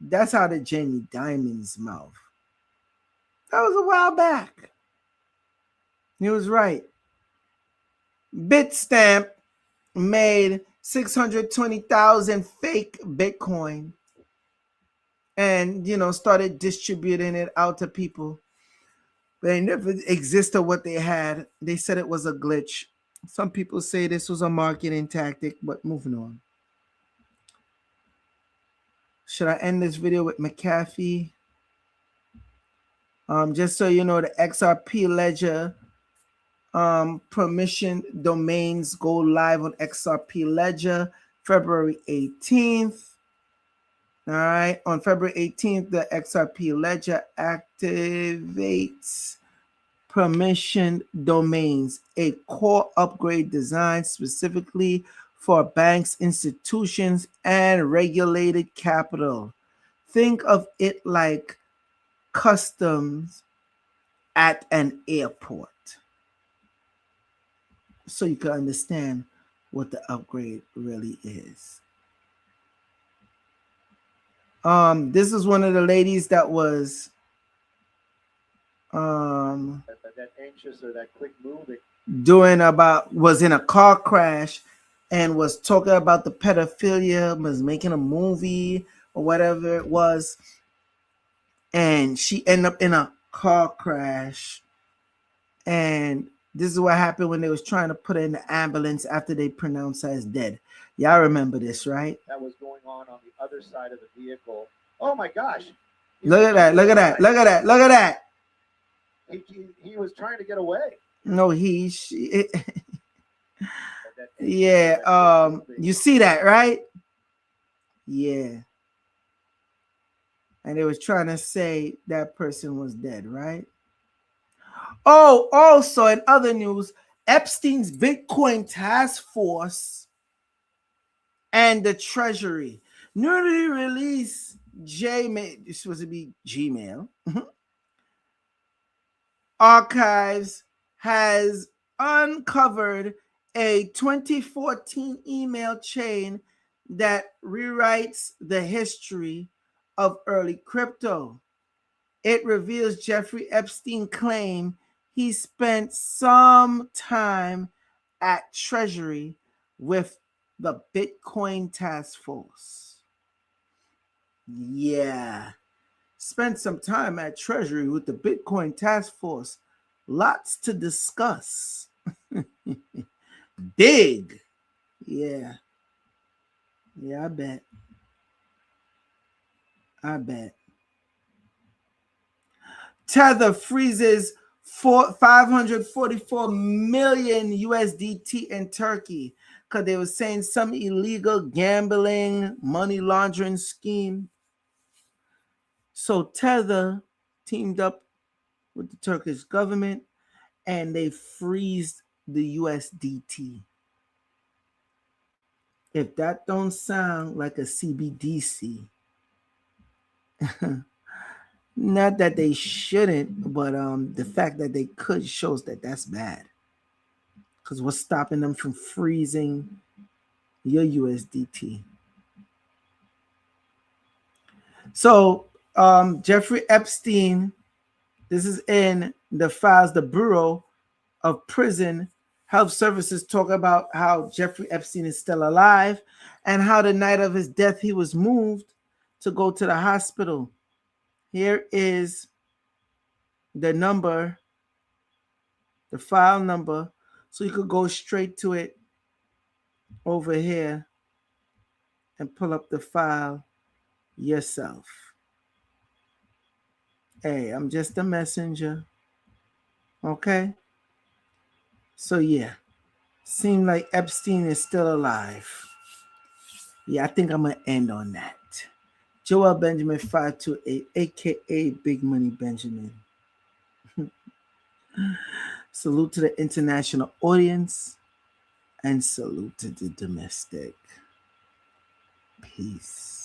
That's out of Jamie Dimon's mouth. That was a while back. He was right. Bitstamp made 620,000 fake Bitcoin and, started distributing it out to people. They never existed what they had. They said it was a glitch. Some people say this was a marketing tactic, but moving on. Should I end this video with McAfee? Just so you know, the XRP ledger permission domains go live on XRP ledger February 18th. All right, on February 18th, the XRP ledger activates permission domains, a core upgrade designed specifically for banks, institutions, and regulated capital. Think of it like customs at an airport, so you can understand what the upgrade really is. This is one of the ladies that was
that anxious or that quick moving.
Was in a car crash and was talking about the pedophilia, was making a movie or whatever it was, and she ended up in a car crash. And this is what happened when they was trying to put her in the ambulance after they pronounced her as dead. Y'all remember this, right?
That was going on the other side of the vehicle. Oh my gosh.
Look at that. Look at that. Look at that. Look at that.
He was trying to get away.
No, yeah. You see that, right? Yeah. And they was trying to say that person was dead, right? Oh, also in other news, Epstein's Bitcoin task force and the Treasury newly released this was to be Gmail archives has uncovered a 2014 email chain that rewrites the history of early crypto. It reveals Jeffrey Epstein claimed he spent some time at Treasury with the Bitcoin task force. Yeah. Spent some time at Treasury with the Bitcoin task force. Lots to discuss. Big. Yeah. Yeah, I bet. Tether freezes 544 million USDT in Turkey because they were saying some illegal gambling, money laundering scheme. So Tether teamed up with the Turkish government and they freezed the USDT. If that don't sound like a CBDC, not that they shouldn't, but the fact that they could shows that that's bad. Because what's stopping them from freezing your USDT? So Jeffrey Epstein, this is in the files, the Bureau of Prison Health Services talk about how Jeffrey Epstein is still alive and how the night of his death he was moved to go to the hospital. Here is the number, the file number, so you could go straight to it over here and pull up the file yourself. Hey, I'm just a messenger. Okay? So yeah, seemed like Epstein is still alive. Yeah, I think I'm gonna end on that. Joel Benjamin 528, aka Big Money Benjamin. Salute to the international audience and salute to the domestic. Peace.